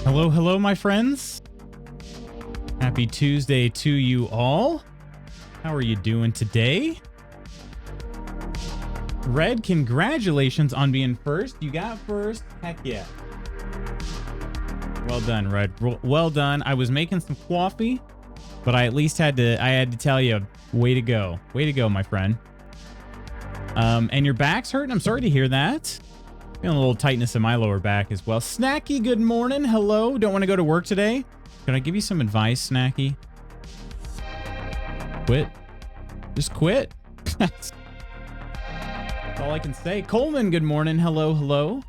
Hello, hello, my friends. Happy Tuesday to you all. How are you doing today? Red, congratulations on being first. You got first. Heck yeah. Well done, Red. Well done. I was making some coffee, but I at least had to tell you, way to go. Way to go, my friend. And your back's hurting? I'm sorry to hear that. Feeling a little tightness in my lower back as well. Snacky, good morning. Hello. Don't want to go to work today? Can I give you some advice, Snacky? Quit. Just quit. That's all I can say. Coleman, good morning. Hello, hello.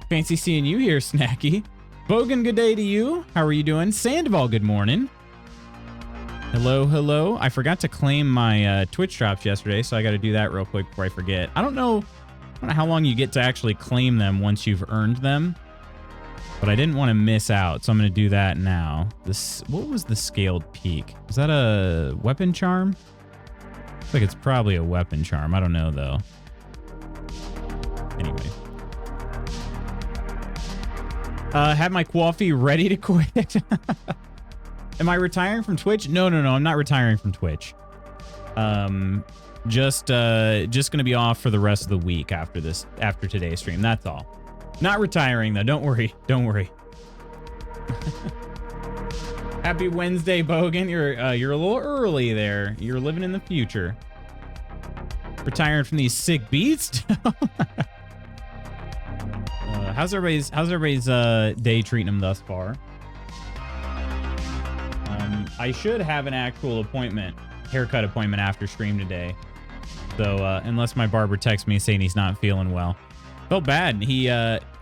Fancy seeing you here, Snacky. Bogan, good day to you. How are you doing? Sandoval, good morning. Hello, hello. I forgot to claim my Twitch drops yesterday, so I got to do that real quick before I forget. I don't know how long you get to actually claim them once you've earned them, but I didn't want to miss out, so I'm going to do that now. What was the scaled peak? Is that a weapon charm? Looks like it's probably a weapon charm. I don't know, though. Anyway. Have my coffee ready to quit. Am I retiring from Twitch? No, I'm not retiring from Twitch. Just gonna be off for the rest of the week after today's stream. That's all. Not retiring though. Don't worry. Happy Wednesday, Bogan. You're a little early there. You're living in the future. Retiring from these sick beats. How's everybody's day treating them thus far? I should have an actual haircut appointment after stream today. So unless my barber texts me saying he's not feeling well. Felt bad. He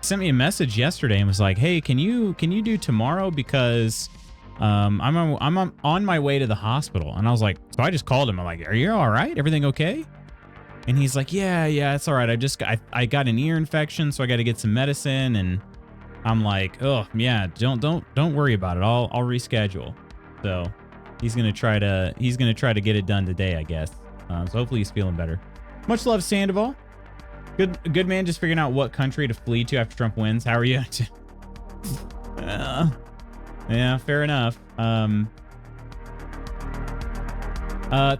sent me a message yesterday and was like, "Hey, can you do tomorrow because I'm on my way to the hospital." And I was like, so I just called him. I'm like, "Are you all right? Everything okay?" And he's like, "Yeah, it's all right. I got an ear infection, so I got to get some medicine." And I'm like, "Oh, yeah, don't worry about it. I'll reschedule." So he's gonna try to get it done today, I guess. So hopefully he's feeling better. Much love, Sandoval. Good man, just figuring out what country to flee to after Trump wins. How are you? Yeah, fair enough.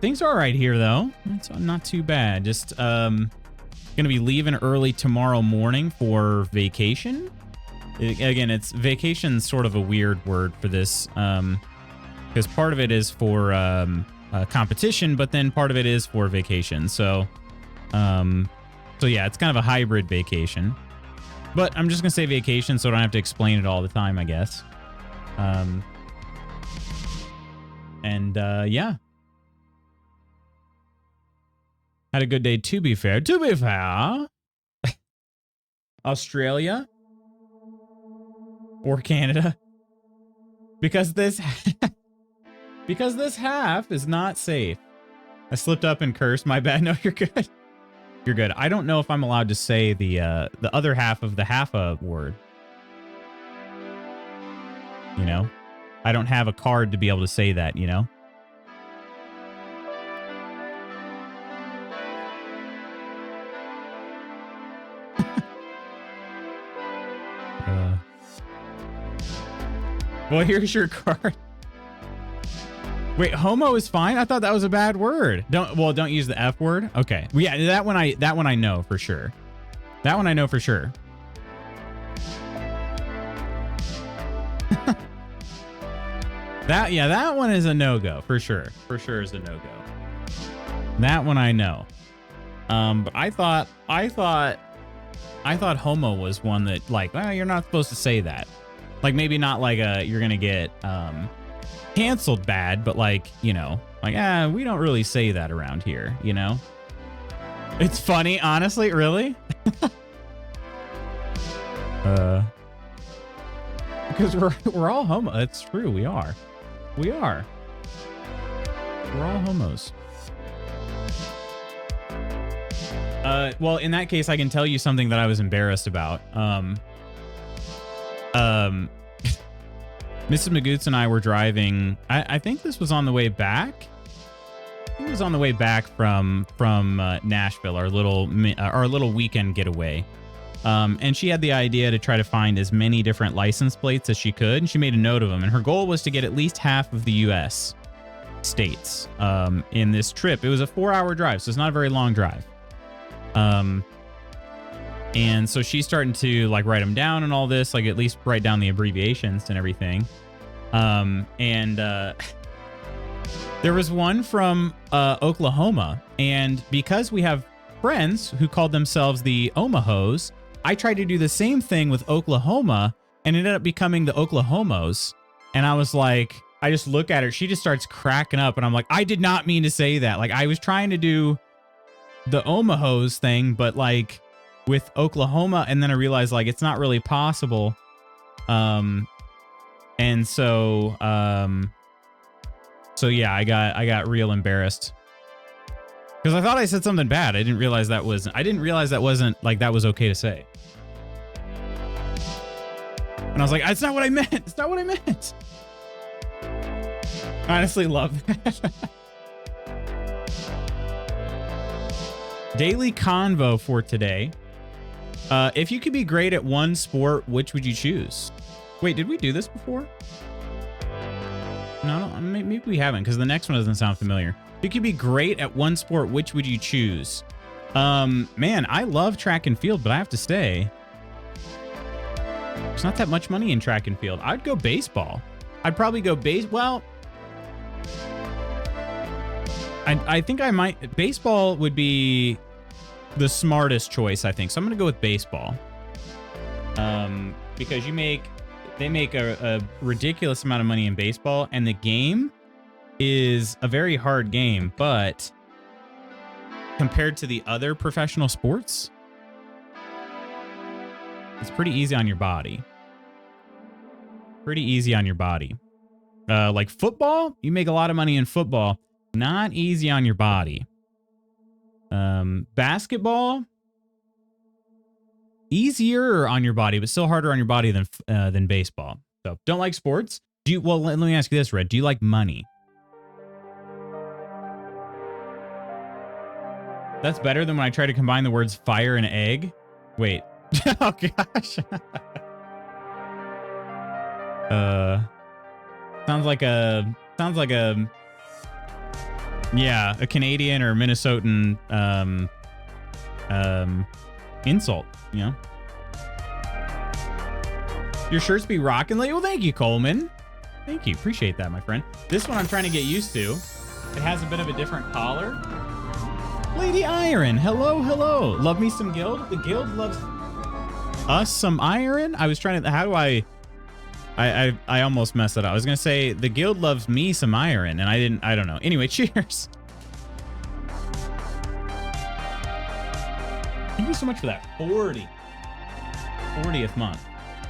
Things are all right here, though. It's not too bad. Just gonna be leaving early tomorrow morning for vacation. Again, it's vacation's sort of a weird word for this, because part of it is for competition, but then part of it is for vacation. So yeah, it's kind of a hybrid vacation. But I'm just gonna say vacation, so I don't have to explain it all the time, I guess. Yeah. Had a good day, to be fair. To be fair. Australia. Or Canada. Because this half is not safe. I slipped up and cursed. My bad. No, you're good. You're good. I don't know if I'm allowed to say the other half of the half-a word. You know? I don't have a card to be able to say that, you know? Well, here's your card. Wait, homo is fine? I thought that was a bad word. Don't use the F word. Okay. Well, yeah, that one I know for sure. That one I know for sure. That one is a no-go for sure. For sure is a no-go. That one I know. But I thought homo was one that, like, well, you're not supposed to say that. Like, maybe not like you're gonna get canceled bad, but like, you know, like, we don't really say that around here, you know? It's funny, honestly, really? Because we're all homo. That's true, we are. We are. We're all homos. Well, in that case, I can tell you something that I was embarrassed about. Mrs. Magoots and I were driving. I think this was on the way back. It was on the way back from Nashville, our little weekend getaway. And she had the idea to try to find as many different license plates as she could, and she made a note of them. And her goal was to get at least half of the U.S. states in this trip. It was a 4-hour drive, so it's not a very long drive. And so she's starting to like write them down and all this, like at least write down the abbreviations and everything. There was one from Oklahoma, and because we have friends who called themselves the Omahos, I tried to do the same thing with Oklahoma and ended up becoming the Oklahomos. And I was like, I just look at her, she just starts cracking up, and I'm like, I did not mean to say that. Like, I was trying to do the Omahos thing, but like with Oklahoma, and then I realized like it's not really possible. And so yeah, I got real embarrassed because I thought I said something bad. I didn't realize that wasn't like that was okay to say. And I was like, it's not what I meant. It's not what I meant. I honestly love that. Daily convo for today. If you could be great at one sport, which would you choose? Wait, did we do this before? No, maybe we haven't, because the next one doesn't sound familiar. If you could be great at one sport, which would you choose? Man, I love track and field, but I have to say, there's not that much money in track and field. I'd go baseball. I'd probably go well, I think I might. Baseball would be the smartest choice, I think. So I'm going to go with baseball. Because they make a ridiculous amount of money in baseball, and the game is a very hard game, but compared to the other professional sports, it's pretty easy on your body. Pretty easy on your body. Like football, you make a lot of money in football. Not easy on your body. Basketball, easier on your body, but still harder on your body than baseball. So don't like sports. Well, let me ask you this, Red. Do you like money? That's better than when I try to combine the words fire and egg. Wait. Oh gosh. Sounds like a yeah, a Canadian or Minnesotan insult, you know. Your shirts be rocking lately. Well, thank you, Coleman. Thank you. Appreciate that, my friend. This one I'm trying to get used to. It has a bit of a different collar. Lady Iron, hello, hello. Love me some Guild. The Guild loves us some Iron. I was trying to, how do I almost messed it up. I was going to say the Guild loves me some Iron, and I don't know. Anyway, cheers. Thank you so much for that. 40th month.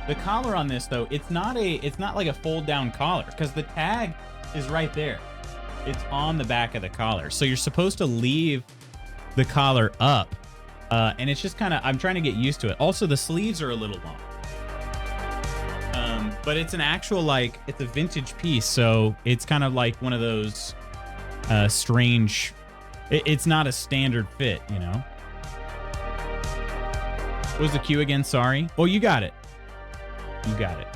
The collar on this, though, it's not like a fold down collar, because the tag is right there. It's on the back of the collar. So you're supposed to leave the collar up. And it's just kind of, I'm trying to get used to it. Also, the sleeves are a little long. But it's an actual, like, it's a vintage piece. So it's kind of like one of those strange, it's not a standard fit, you know? What was the cue again? Sorry. Oh, you got it. You got it.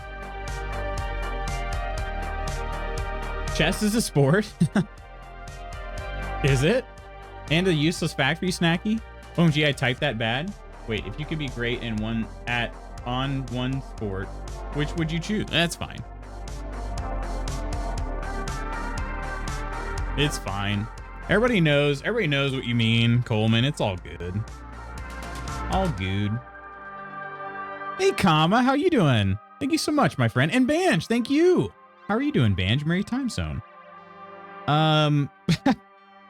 Chess is a sport. Is it? And a useless factory snacky? OMG, I typed that bad. Wait, if you could be great in on one sport, which would you choose? That's fine. It's fine. Everybody knows what you mean, Coleman. It's all good. All good. Hey, Kama, how you doing? Thank you so much, my friend. And Banj, thank you. How are you doing, Banj? Merry time zone.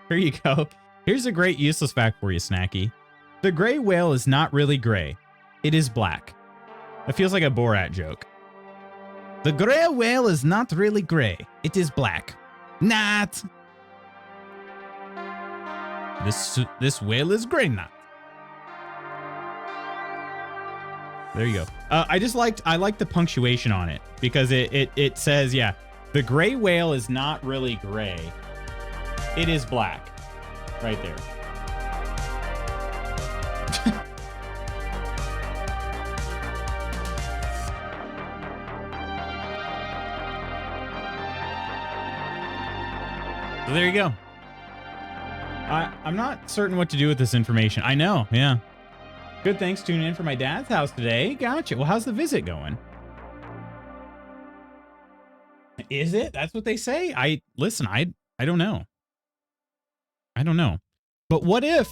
Here you go. Here's a great useless fact for you, Snacky. The gray whale is not really gray. It is black. It feels like a Borat joke. The gray whale is not really gray. It is black. Not. This whale is gray not. There you go. I like the punctuation on it because it says, yeah, the gray whale is not really gray. It is black. Right there. So there you go. I'm not certain what to do with this information. I know, yeah. Good, thanks. Tuning in for my dad's house today. Gotcha. Well, how's the visit going? Is it? That's what they say? Listen, I don't know. I don't know. But what if,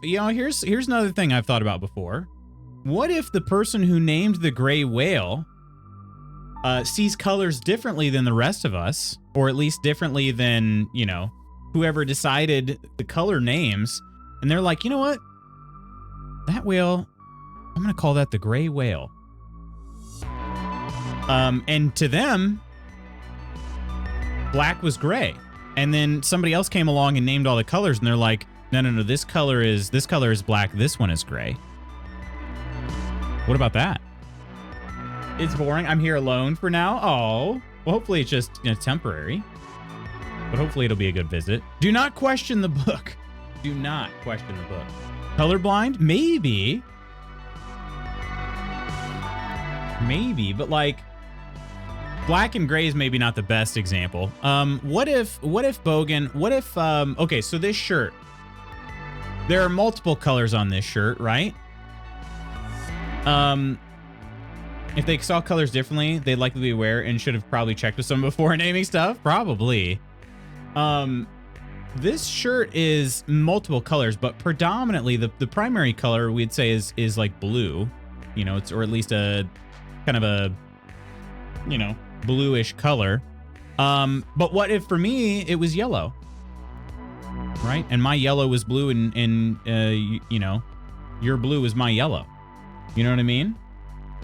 you know, here's another thing I've thought about before. What if the person who named the gray whale sees colors differently than the rest of us, or at least differently than, you know, whoever decided the color names, and they're like, you know what? That whale, I'm going to call that the gray whale. And to them, black was gray. And then somebody else came along and named all the colors, and they're like, no, this color is black, this one is gray. What about that? It's boring. I'm here alone for now. Oh, well, hopefully it's just, you know, temporary. But hopefully it'll be a good visit. Do not question the book. Do not question the book. Colorblind? Maybe. Maybe, but like, black and gray is maybe not the best example. What if Bogan, okay, so this shirt, there are multiple colors on this shirt, right? If they saw colors differently, they'd likely be aware and should have probably checked with someone before naming stuff. Probably. This shirt is multiple colors, but predominantly the primary color we'd say is like blue, you know, it's, or at least a kind of a, you know, bluish color. But what if for me it was yellow, right? And my yellow was blue, and you know, your blue is my yellow. You know what I mean?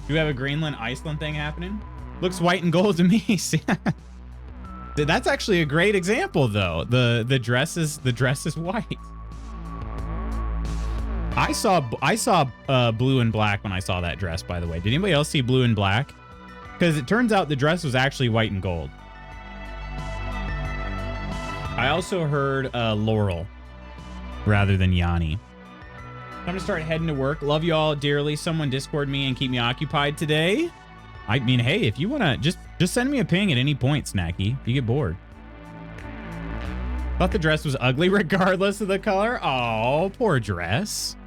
Do we have a Greenland Iceland thing happening? Looks white and gold to me. That's actually a great example, though. The dress is white. I saw blue and black when I saw that dress, by the way. Did anybody else see blue and black? Because it turns out the dress was actually white and gold. I also heard Laurel rather than Yanni. I'm gonna start heading to work. Love you all dearly. Someone Discord me and keep me occupied today. I mean, hey, if you wanna just send me a ping at any point, Snacky, if you get bored. Thought the dress was ugly regardless of the color. Oh, poor dress.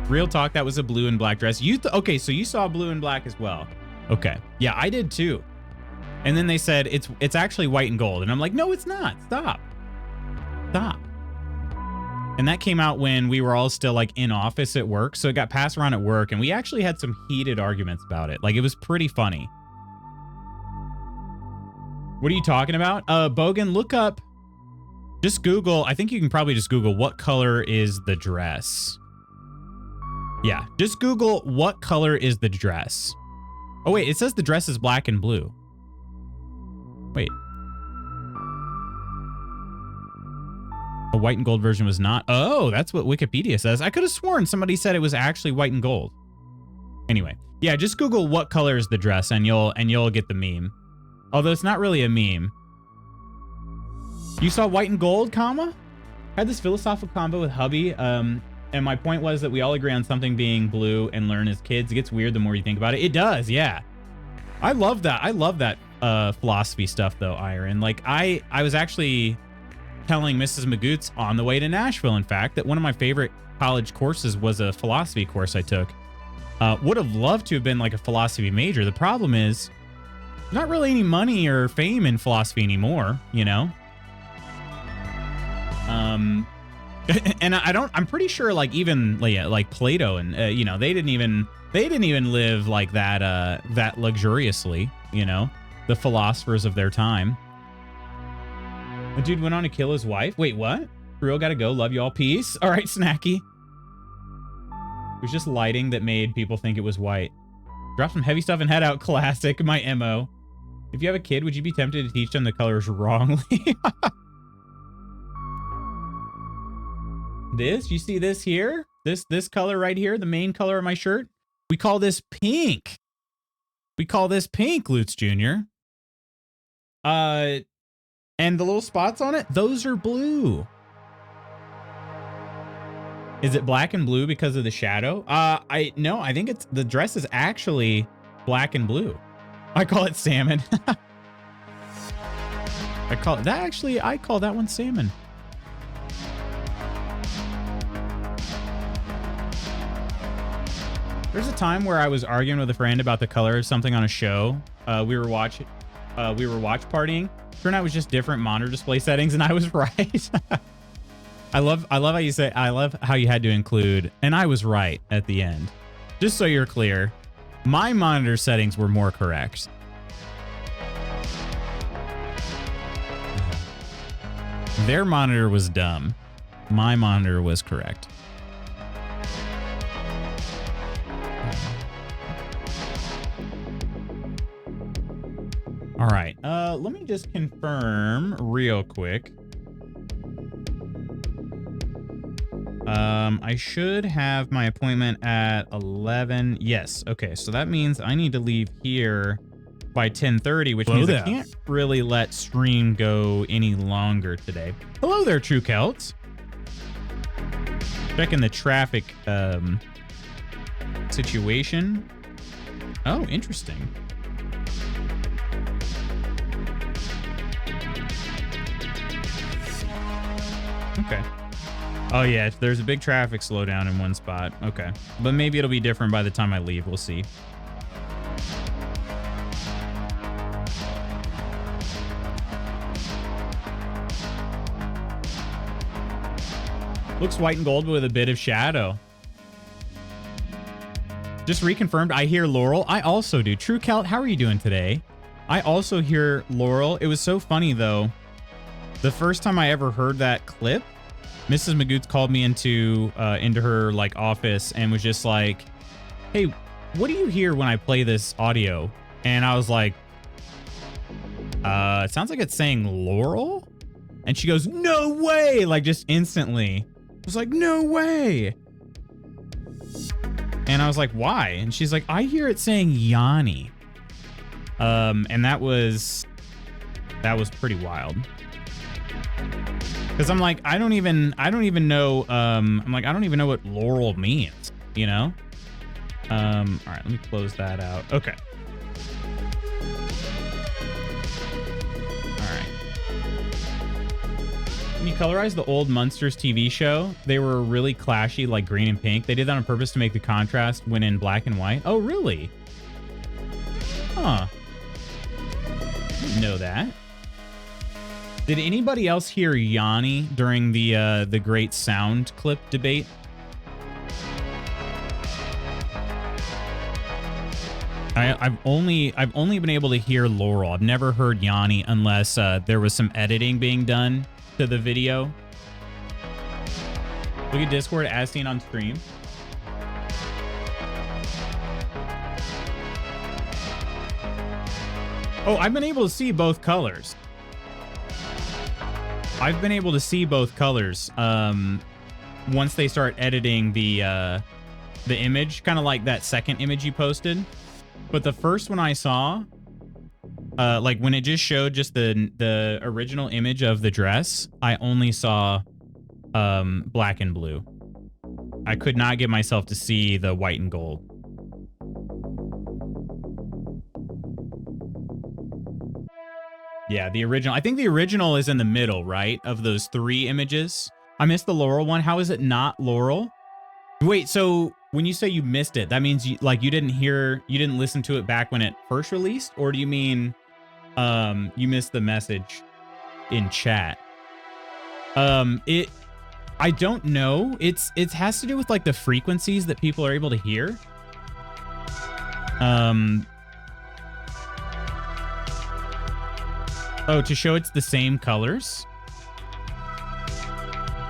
Real talk, that was a blue and black dress. Okay, so you saw blue and black as well. Okay, yeah, I did too. And then they said it's actually white and gold, and I'm like, no, it's not. Stop. And that came out when we were all still like in office at work, so it got passed around at work, and we actually had some heated arguments about it. Like, it was pretty funny. What are you talking about? Bogan, look up, just Google, I think you can probably just Google what color is the dress. Yeah, just Google what color is the dress. Oh wait, it says the dress is black and blue. Wait. The white and gold version was not. Oh, that's what Wikipedia says. I could have sworn somebody said it was actually white and gold. Anyway, yeah, just Google what color is the dress and you'll get the meme. Although it's not really a meme. You saw white and gold, comma? Had this philosophical combo with hubby, and my point was that we all agree on something being blue and learn as kids. It gets weird the more you think about it. It does, yeah. I love that. I love that philosophy stuff though, Iron. Like I was actually telling Mrs. Magoots on the way to Nashville, in fact, that one of my favorite college courses was a philosophy course I took. Would have loved to have been like a philosophy major. The problem is there's not really any money or fame in philosophy anymore, you know? And I'm pretty sure like even like Plato and, you know, they didn't even live like that, that luxuriously, you know, the philosophers of their time. A dude went on to kill his wife. Wait, what? For real, gotta go. Love you all. Peace. All right, Snacky. It was just lighting that made people think it was white. Drop some heavy stuff and head out. Classic. My MO. If you have a kid, would you be tempted to teach them the colors wrongly? You see this here? This color right here, the main color of my shirt? We call this pink. We call this pink, Lutz Jr. And the little spots on it, those are blue. Is it black and blue because of the shadow? No, I think the dress is actually black and blue. I call it salmon. I call that one salmon. There's a time where I was arguing with a friend about the color of something on a show. We were watch partying. Turned out it was just different monitor display settings, and I was right. I love how you say, I love how you had to include, and I was right at the end. Just so you're clear, my monitor settings were more correct. Their monitor was dumb. My monitor was correct. All right, let me just confirm real quick. I should have my appointment at 11. Yes, okay, so that means I need to leave here by 10:30, which means I can't really let stream go any longer today. Hello there, True Celts. Checking the traffic situation. Oh, interesting. Okay. Oh, yeah, there's a big traffic slowdown in one spot. Okay. But maybe it'll be different by the time I leave. We'll see. Looks white and gold, but with a bit of shadow. Just reconfirmed. I hear Laurel. I also do. True Celt, how are you doing today? I also hear Laurel. It was so funny, though. The first time I ever heard that clip, Mrs. Magoots called me into her like office and was just like, "Hey, what do you hear when I play this audio?" And I was like, "It sounds like it's saying Laurel." And she goes, "No way!" Like just instantly. I was like, "No way!" And I was like, "Why?" And she's like, "I hear it saying Yanni." And that was pretty wild. Because I'm like, I don't even know. I'm like, I don't even know what Laurel means, you know? All right, let me close that out. Okay. All right. When you colorize the old Munsters TV show, they were really clashy, like green and pink. They did that on purpose to make the contrast when in black and white. Oh, really? Huh. Didn't know that. Did anybody else hear Yanni during the great sound clip debate? I've only been able to hear Laurel. I've never heard Yanni unless there was some editing being done to the video. Look at Discord as seen on stream. Oh, I've been able to see both colors. I've been able to see both colors once they start editing the image, kind of like that second image you posted. But the first one I saw, like when it just showed just the original image of the dress, I only saw black and blue. I could not get myself to see the white and gold. Yeah, the original. I think the original is in the middle, right? Of those three images. I missed the Laurel one. How is it not Laurel? Wait, so when you say you missed it, that means you didn't listen to it back when it first released? Or do you mean you missed the message in chat? I don't know. It has to do with like the frequencies that people are able to hear. Oh, to show it's the same colors?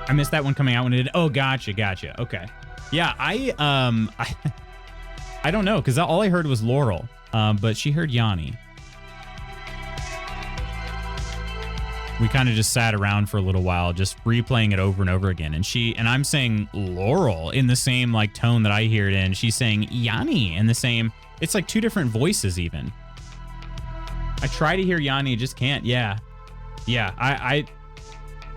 I missed that one coming out when it did. Oh, gotcha. Okay. Yeah, I don't know, because all I heard was Laurel, but she heard Yanni. We kind of just sat around for a little while, just replaying it over and over again. And I'm saying Laurel in the same like tone that I hear it in. She's saying Yanni in the same. It's like two different voices even. I try to hear Yanni, just can't. Yeah. I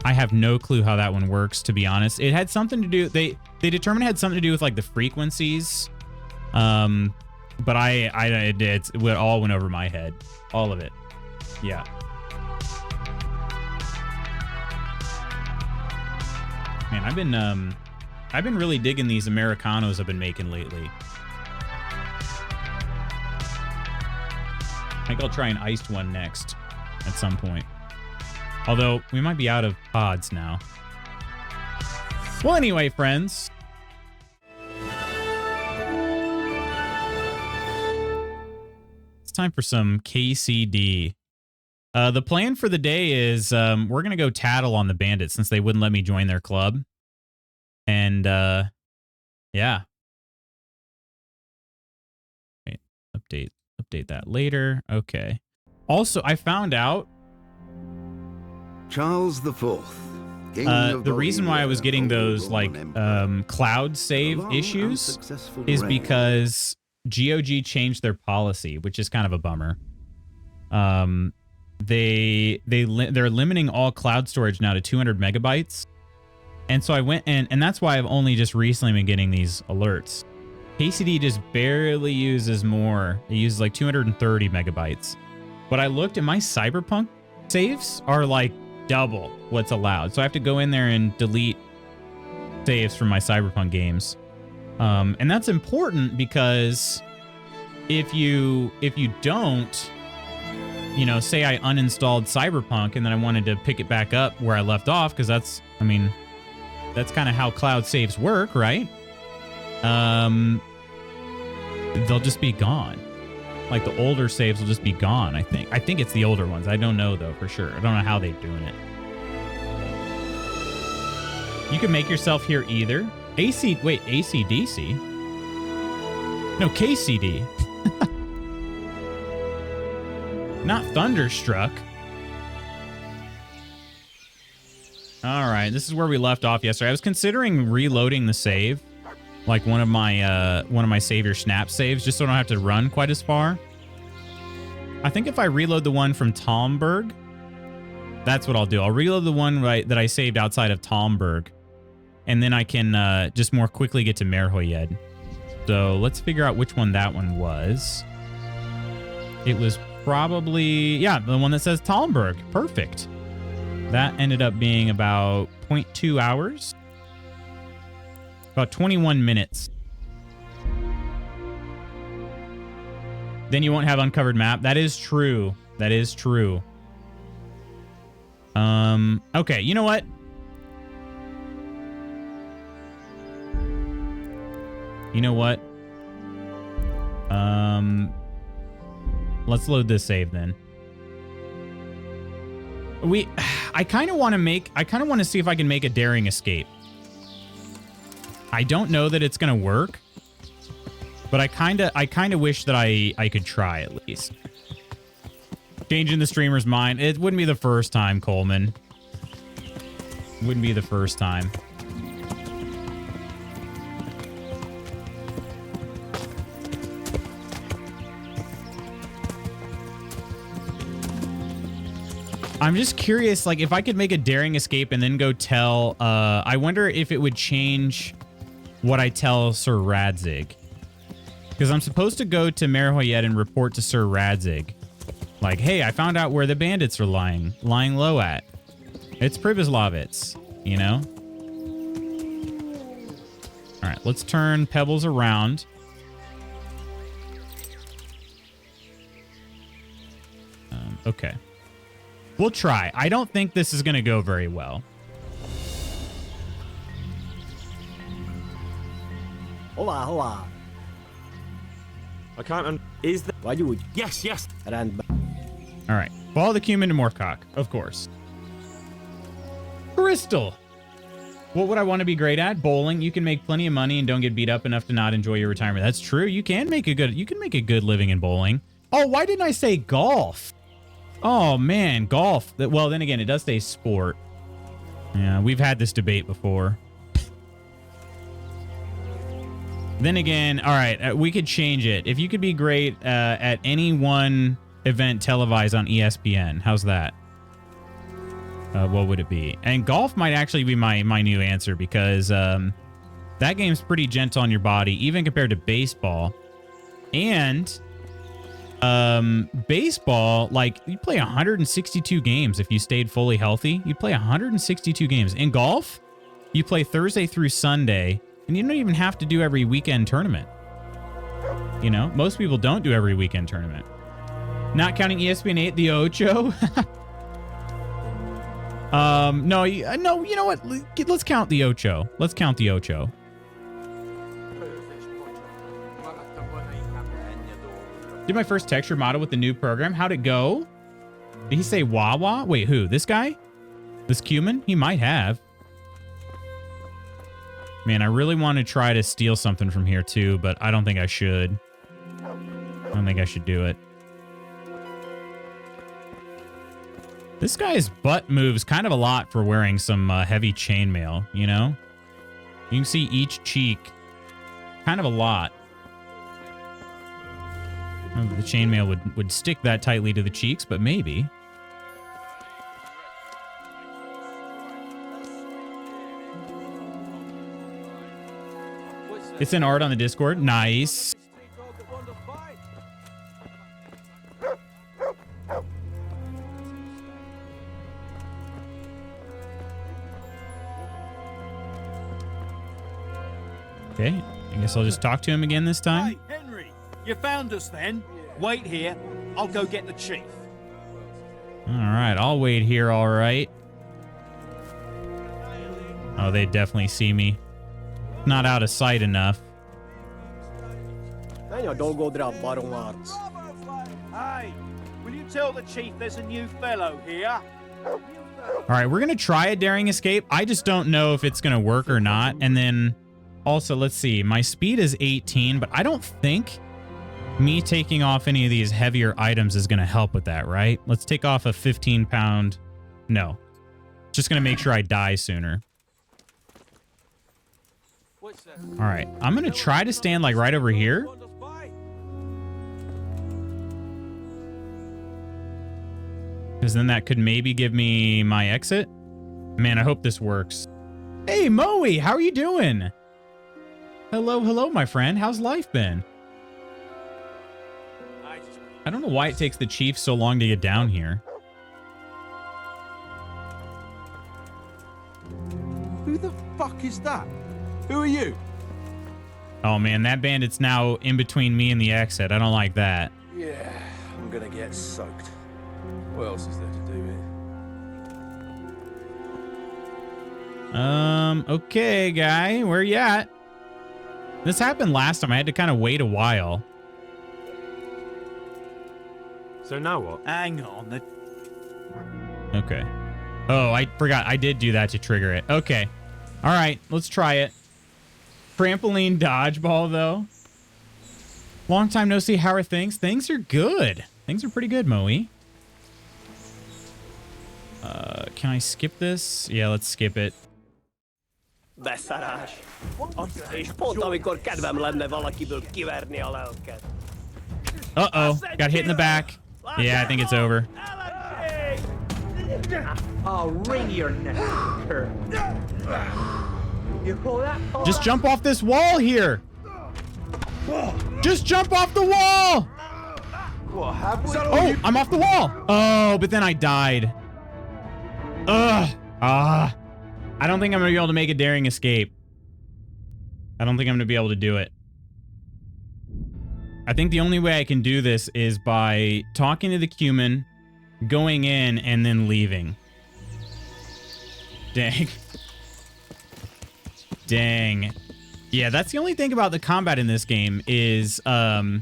have no clue how that one works, to be honest. It had something to do. They determined it had something to do with like the frequencies. But it all went over my head. All of it. Yeah. Man, I've been really digging these Americanos I've been making lately. I think I'll try an iced one next at some point. Although, we might be out of pods now. Well, anyway, friends. It's time for some KCD. The plan for the day is we're going to go tattle on the bandits since they wouldn't let me join their club. And, yeah. Wait, update that later. Okay. Also, I found out Charles IV. The reason why I was getting those like cloud save issues is because GOG changed their policy, which is kind of a bummer. They're limiting all cloud storage now to 200 megabytes. And so I went and that's why I've only just recently been getting these alerts. KCD just barely uses more. It uses like 230 megabytes. But I looked and my Cyberpunk saves are like double what's allowed. So I have to go in there and delete saves from my Cyberpunk games. And that's important because if you don't, you know, say I uninstalled Cyberpunk and then I wanted to pick it back up where I left off, because that's kind of how cloud saves work, right? They'll just be gone. Like the older saves will just be gone, I think. I think it's the older ones. I don't know though for sure. I don't know how they're doing it. You can make yourself hear either. ACDC? No, KCD. Not Thunderstruck. All right, this is where we left off yesterday. I was considering reloading the save, like one of my save your snap saves, just so I don't have to run quite as far. I think if I reload the one from Talmberg, that's what I'll do. I'll reload the one that I saved outside of Talmberg, and then I can just more quickly get to Merhoyed. So let's figure out which one that one was. It was probably, yeah, the one that says Talmberg. Perfect. That ended up being about 0.2 hours. About 21 minutes. Then you won't have uncovered map. That is true. That is true. Okay, you know what? You know what? Let's load this save then. I kind of want to see if I can make a daring escape. I don't know that it's going to work, but I kind of wish that I could try at least. Changing the streamer's mind. It wouldn't be the first time, Coleman. Wouldn't be the first time. I'm just curious, like, if I could make a daring escape and then go tell, I wonder if it would change what I tell Sir Radzig. Because I'm supposed to go to Merhoyed and report to Sir Radzig. Like, hey, I found out where the bandits are lying low at. It's Pribyslavitz, you know? All right, let's turn Pebbles around. Okay. We'll try. I don't think this is going to go very well. Hola, hola. I can't. Is that? Why you would? Yes, yes. And All right. Follow the cumin to Moorcock, of course. Bristol. What would I want to be great at? Bowling. You can make plenty of money and don't get beat up enough to not enjoy your retirement. That's true. You can make a good living in bowling. Oh, why didn't I say golf? Oh man, golf. Well, then again, it does say sport. Yeah, we've had this debate before. Then again, all right, we could change it. If you could be great at any one event televised on ESPN, how's that? What would it be? And golf might actually be my new answer because that game's pretty gentle on your body, even compared to baseball. And baseball, like, you play 162 games if you stayed fully healthy. You play 162 games. In golf, you play Thursday through Sunday, and you don't even have to do every weekend tournament. You know, most people don't do every weekend tournament. Not counting ESPN 8, the Ocho. No, you know what? Let's count the Ocho. Let's count the Ocho. Did my first texture model with the new program. How'd it go? Did he say Wawa? Wait, who? This guy? This Cumin? He might have. Man, I really want to try to steal something from here too, but I don't think I should. I don't think I should do it. This guy's butt moves kind of a lot for wearing some heavy chainmail, you know? You can see each cheek. Kind of a lot. I don't know if the chainmail would stick that tightly to the cheeks, but maybe. It's in art on the Discord. Nice. Okay, I guess I'll just talk to him again this time. Hey, Henry, you found us then? Wait here. I'll go get the chief. All right, I'll wait here, all right. Oh, they definitely see me. Not out of sight enough. Hey, will you tell the chief there's a new fellow here? All right, we're going to try a daring escape. I just don't know if it's going to work or not. And then also, let's see. My speed is 18, but I don't think me taking off any of these heavier items is going to help with that, right? Let's take off a 15-pound. No. Just going to make sure I die sooner. All right, I'm going to try to stand like right over here. Because then that could maybe give me my exit. Man, I hope this works. Hey, Moe, how are you doing? Hello, hello, my friend. How's life been? I don't know why it takes the chief so long to get down here. Who the fuck is that? Who are you? Oh, man, that bandit's now in between me and the exit. I don't like that. Yeah, I'm gonna get soaked. What else is there to do here? Okay, guy, where you at? This happened last time. I had to kind of wait a while. So now what? Hang on. Okay. Oh, I forgot. I did do that to trigger it. Okay. All right, let's try it. Trampoline dodgeball, though. Long time no see. How are things? Things are good. Things are pretty good, Moe. Can I skip this? Yeah, let's skip it. Beszarás. És pont amikor kedvem lenne valakiből kiverni a lelket. Uh-oh. Got hit in the back. Yeah, I think it's over. I'll wring your neck. You call that? Just jump off this wall here. Just jump off the wall. What happened? Oh, I'm off the wall. Oh, but then I died. Ugh. I don't think I'm going to be able to make a daring escape. I don't think I'm going to be able to do it. I think the only way I can do this is by talking to the Cumin, going in, and then leaving. Dang. Dang. Yeah, that's the only thing about the combat in this game is, I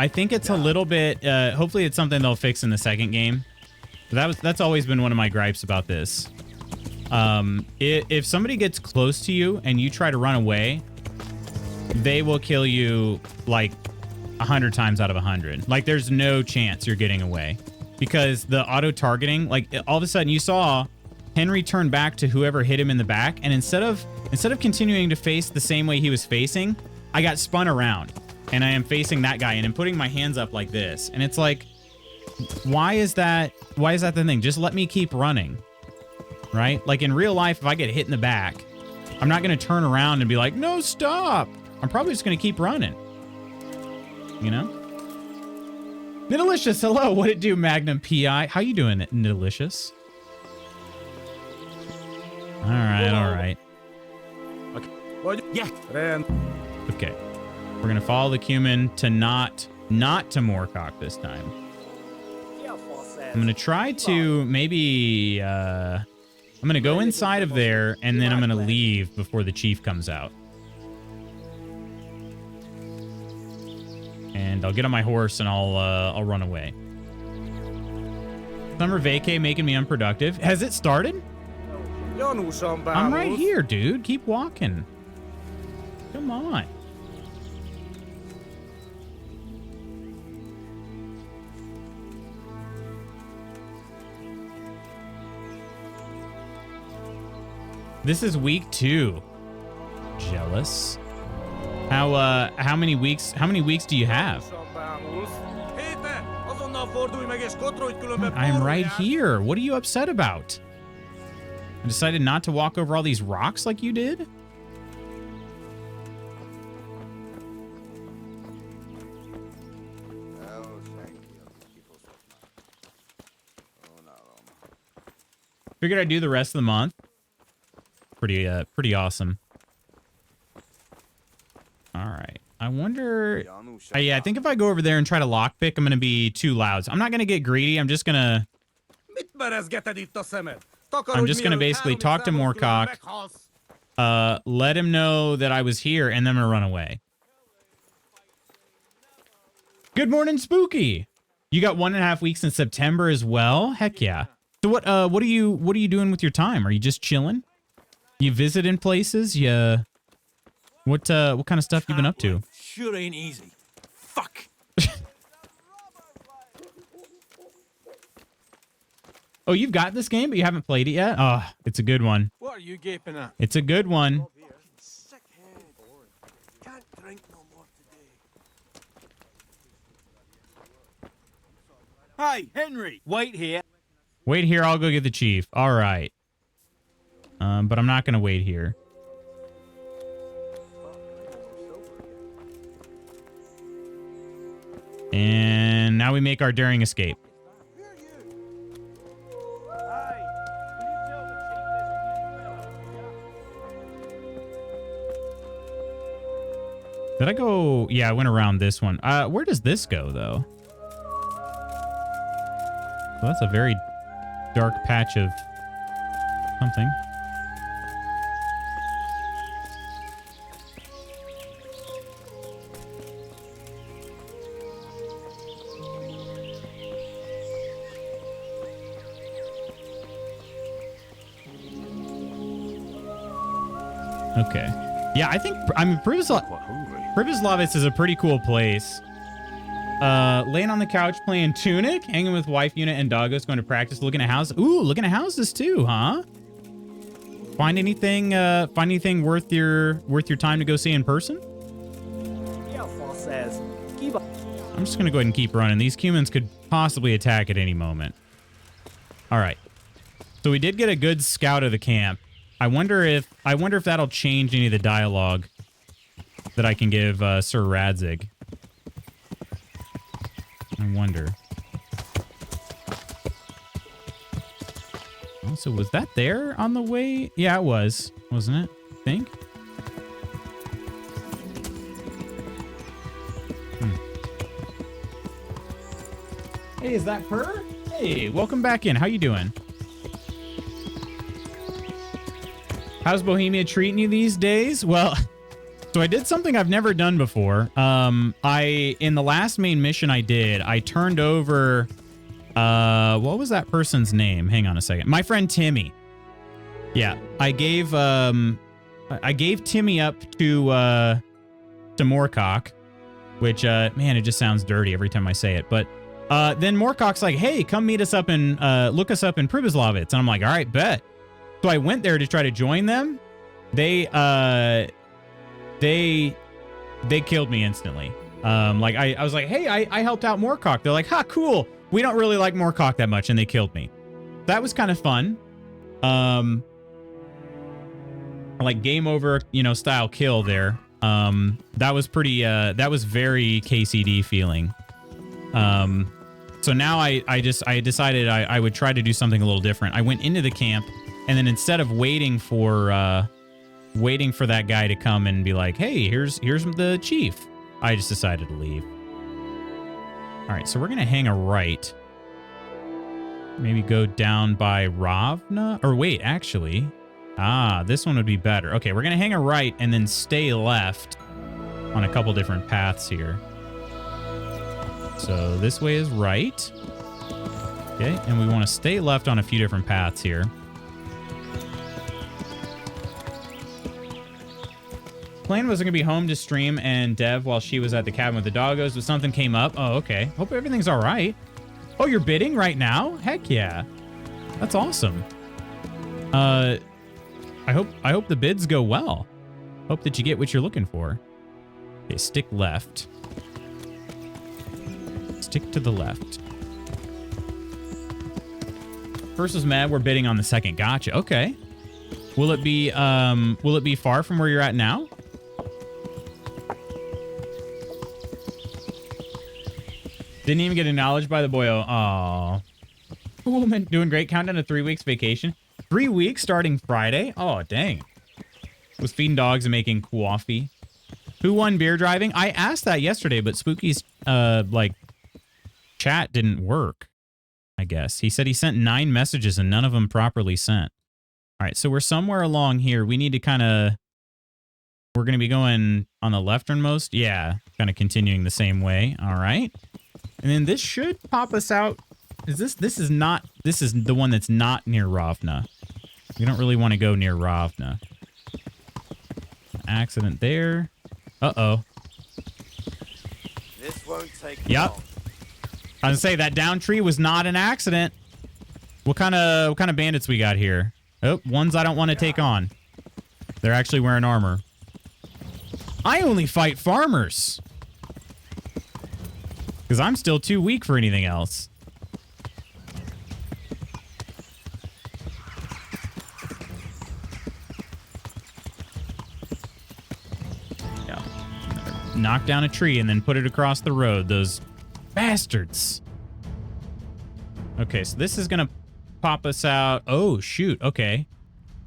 think it's a little bit, hopefully it's something they'll fix in the second game. That's always been one of my gripes about this. If somebody gets close to you and you try to run away, they will kill you like 100 times out of 100. Like there's no chance you're getting away because the auto targeting, like all of a sudden you saw Henry turn back to whoever hit him in the back. And instead of continuing to face the same way he was facing, I got spun around and I am facing that guy and I'm putting my hands up like this. And it's like, why is that the thing? Just let me keep running, right? Like in real life, if I get hit in the back, I'm not going to turn around and be like, no, stop. I'm probably just going to keep running, you know? Nidalicious, hello. What it do, Magnum PI? How you doing, Nidalicious? All right, all right. Yeah. Okay. We're going to follow the cumin to not to Moorcock this time. I'm going to try to maybe... I'm going to go inside of there, and then I'm going to leave before the chief comes out. And I'll get on my horse, and I'll run away. Summer vacay making me unproductive. Has it started? I'm right here, dude. Keep walking. Come on. This is week 2. Jealous. How many weeks do you have? I'm right here. What are you upset about? I decided not to walk over all these rocks like you did? Figured I'd do the rest of the month. Pretty awesome. All right. I wonder... yeah, I think if I go over there and try to lockpick, I'm going to be too loud. So I'm not going to get greedy. I'm just going to basically talk to Moorcock, let him know that I was here, and then I'm going to run away. Good morning, Spooky. You got 1.5 weeks in September as well? Heck yeah. So what are you doing with your time? Are you just chilling? You visiting places? You... What kind of stuff you been up to? Sure ain't easy. Fuck. Oh, you've got this game, but you haven't played it yet? Oh, it's a good one. What are you gaping at? It's a good one. Sick head. Can't drink no more today. Hi, Henry. Wait here. Wait here, I'll go get the chief. All right. But I'm not going to wait here. And now we make our daring escape. Did I go? Yeah, I went around this one. Where does this go, though? Well, that's a very dark patch of something. Okay. Yeah, I mean, Pribyslavitz is a pretty cool place. Laying on the couch playing Tunic, hanging with wife unit and doggos, going to practice, looking at houses. Ooh, looking at houses too, huh? Find anything worth your time to go see in person? I'm just gonna go ahead and keep running. These humans could possibly attack at any moment. All right. So we did get a good scout of the camp. I wonder if that'll change any of the dialogue that I can give Sir Radzig. I wonder. Also, was that there on the way? Yeah, it was, wasn't it? I think. Hey, is that her? Hey, welcome back in. How you doing? How's Bohemia treating you these days? Well, so I did something I've never done before. In the last main mission I did, I turned over, what was that person's name? Hang on a second. My friend Timmy. Yeah, I gave Timmy up to Moorcock, which, man, it just sounds dirty every time I say it. But then Moorcock's like, hey, come meet us up and look us up in Pribyslavitz. And I'm like, all right, bet. So I went there to try to join them. They killed me instantly. Like I was like, hey, I helped out Moorcock. They're like, ha, cool. We don't really like Moorcock that much, and they killed me. That was kind of fun. Like game over, style kill there. That was pretty. That was very KCD feeling. So now I decided I would try to do something a little different. I went into the camp And then instead of waiting for that guy to come and be like, hey, here's the chief, I just decided to leave. All right, so we're going to hang a right. Maybe go down by Ravna. Or wait, actually. This one would be better. Okay, we're going to hang a right and then stay left on a couple different paths here. So this way is right. Okay, and we want to stay left on a few different paths here. Plan was going to be home to stream and dev while she was at the cabin with the doggos, but something came up. Oh, okay. Hope everything's all right. Oh, you're bidding right now? Heck yeah. That's awesome. I hope the bids go well. Hope that you get what you're looking for. Okay, stick left. Stick to the left. First was mad. We're bidding on the second. Gotcha. Okay. Will it be far from where you're at now? Didn't even get acknowledged by the boyo. Aw. Woman doing great. Countdown to 3 weeks vacation. 3 weeks starting Friday? Oh, dang. Was feeding dogs and making coffee. Who won beer driving? I asked that yesterday, but Spooky's chat didn't work, I guess. He said he sent 9 messages and none of them properly sent. All right, so we're somewhere along here. We need to kind of... We're going to be going on the lefternmost. Yeah, kind of continuing the same way. All right. And then this should pop us out. This is the one that's not near Ravna. We don't really want to go near Ravna. Accident there. Uh-oh. This won't take yep. long. I was gonna say that down tree was not an accident. What kind of bandits we got here? Oh, ones I don't want to take on. They're actually wearing armor. I only fight farmers. Because I'm still too weak for anything else. Yeah. Knock down a tree and then put it across the road. Those bastards. Okay, so this is going to pop us out. Oh, shoot. Okay.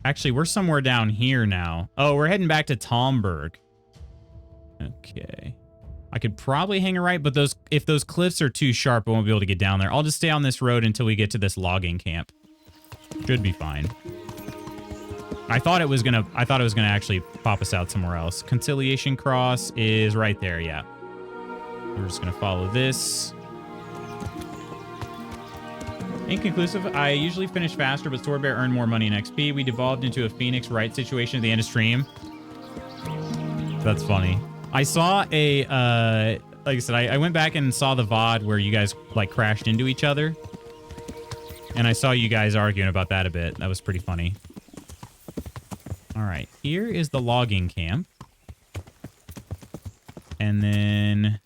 Actually, we're somewhere down here now. Oh, we're heading back to Talmberg. Okay. I could probably hang a right, but if those cliffs are too sharp, I won't be able to get down there. I'll just stay on this road until we get to this logging camp. Should be fine. I thought it was gonna actually pop us out somewhere else. Conciliation Cross is right there, yeah. We're just gonna follow this. Inconclusive. I usually finish faster, but Sword Bear earned more money in XP. We devolved into a Phoenix Wright situation at the end of stream. That's funny. I saw a, like I said, I went back and saw the VOD where you guys, like, crashed into each other. And I saw you guys arguing about that a bit. That was pretty funny. All right. Here is the logging camp. And then...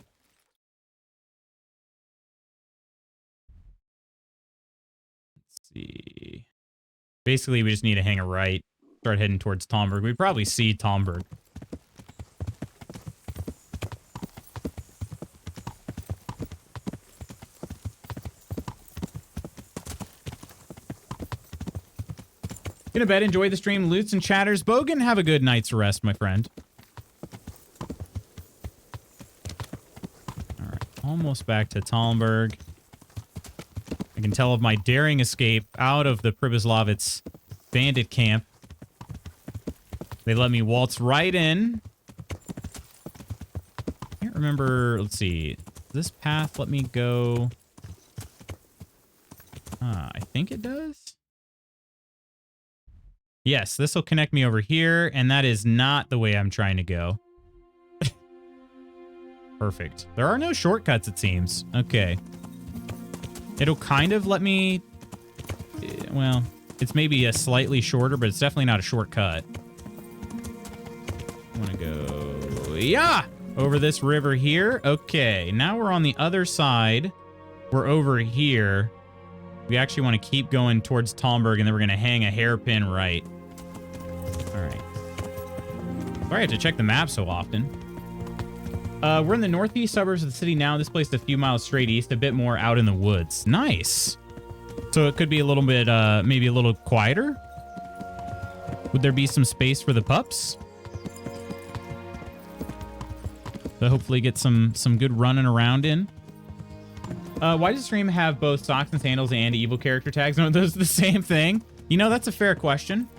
Let's see. Basically, we just need to hang a right. Start heading towards Talmberg. We'd probably see Talmberg. Get to bed, enjoy the stream, loots and chatters. Bogan, have a good night's rest, my friend. All right, almost back to Talmberg. I can tell of my daring escape out of the Pribyslavitz bandit camp. They let me waltz right in. I can't remember, let's see. This path let me go. I think it does. Yes, this will connect me over here, and that is not the way I'm trying to go. Perfect. There are no shortcuts, it seems. Okay. It'll kind of let me... Well, it's maybe a slightly shorter, but it's definitely not a shortcut. I want to go... Yeah! Over this river here. Okay, now we're on the other side. We're over here. We actually want to keep going towards Talmberg, and then we're going to hang a hairpin right. All right. Sorry I have to check the map so often. We're in the northeast suburbs of the city now. This place is a few miles straight east, a bit more out in the woods. Nice. So it could be a little bit, maybe a little quieter. Would there be some space for the pups? So hopefully get some good running around in. Why does stream have both socks and sandals and evil character tags? No, those are the same thing. You know, that's a fair question.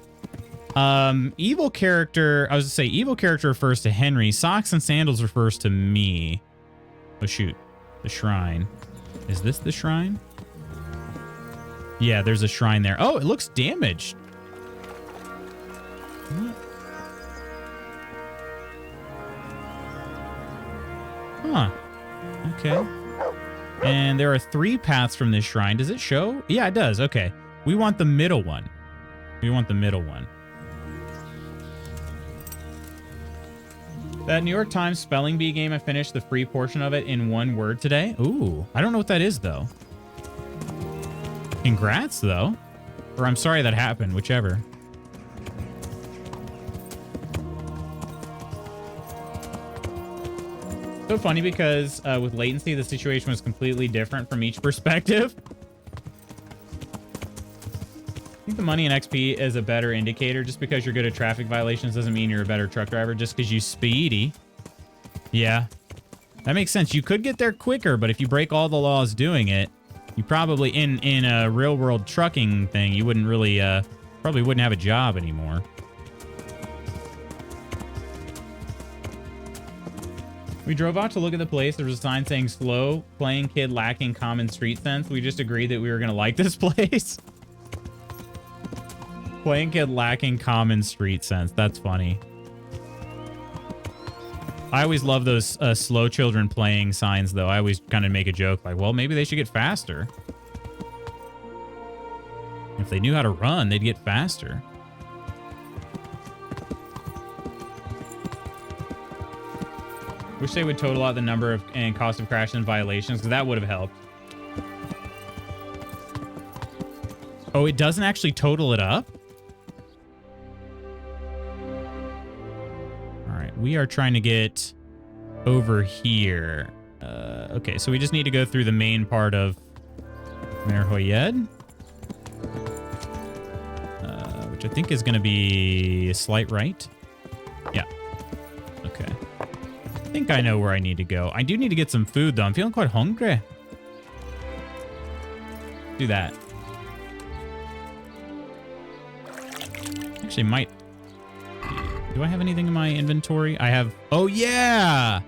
Evil character, I was gonna say evil character refers to Henry. Socks and sandals refers to me. Oh shoot, the shrine. Is this the shrine? Yeah, there's a shrine there. Oh, it looks damaged. Huh. Okay. And there are 3 paths from this shrine. Does it show? Yeah, it does. Okay. We want the middle one. We want the middle one. That New York Times spelling bee game, I finished the free portion of it in 1 word today. Ooh, I don't know what that is, though. Congrats, though. Or I'm sorry that happened, whichever. So funny because with latency, the situation was completely different from each perspective. I think the money and XP is a better indicator. Just because you're good at traffic violations doesn't mean you're a better truck driver. Just because you speedy. Yeah, that makes sense. You could get there quicker, but if you break all the laws doing it, you probably, in a real world trucking thing, you wouldn't really, probably wouldn't have a job anymore. We drove out to look at the place. There was a sign saying slow, playing kid lacking common street sense. We just agreed that we were going to like this place. Playing kid lacking common street sense. That's funny. I always love those slow children playing signs, though. I always kind of make a joke like, well, maybe they should get faster. If they knew how to run, they'd get faster. Wish they would total out the number of and cost of crashes and violations, because that would have helped. Oh, it doesn't actually total it up? All right, we are trying to get over here. Okay, so we just need to go through the main part of Merhoyed. Which I think is going to be a slight right. Yeah. Okay. I think I know where I need to go. I do need to get some food, though. I'm feeling quite hungry. Do that. Actually, might... Do I have anything in my inventory? I have... Oh, yeah!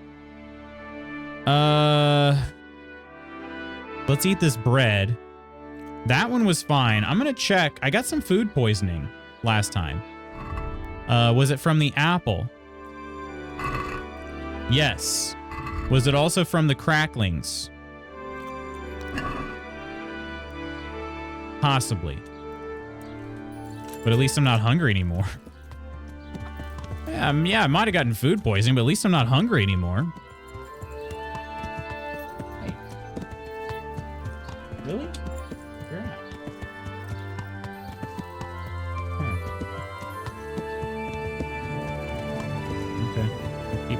Let's eat this bread. That one was fine. I'm going to check. I got some food poisoning last time. Was it from the apple? Yes. Was it also from the cracklings? Possibly. But at least I'm not hungry anymore. Yeah, I might have gotten food poisoning, but at least I'm not hungry anymore. Hey. Really? Where am I? Okay. I'll keep,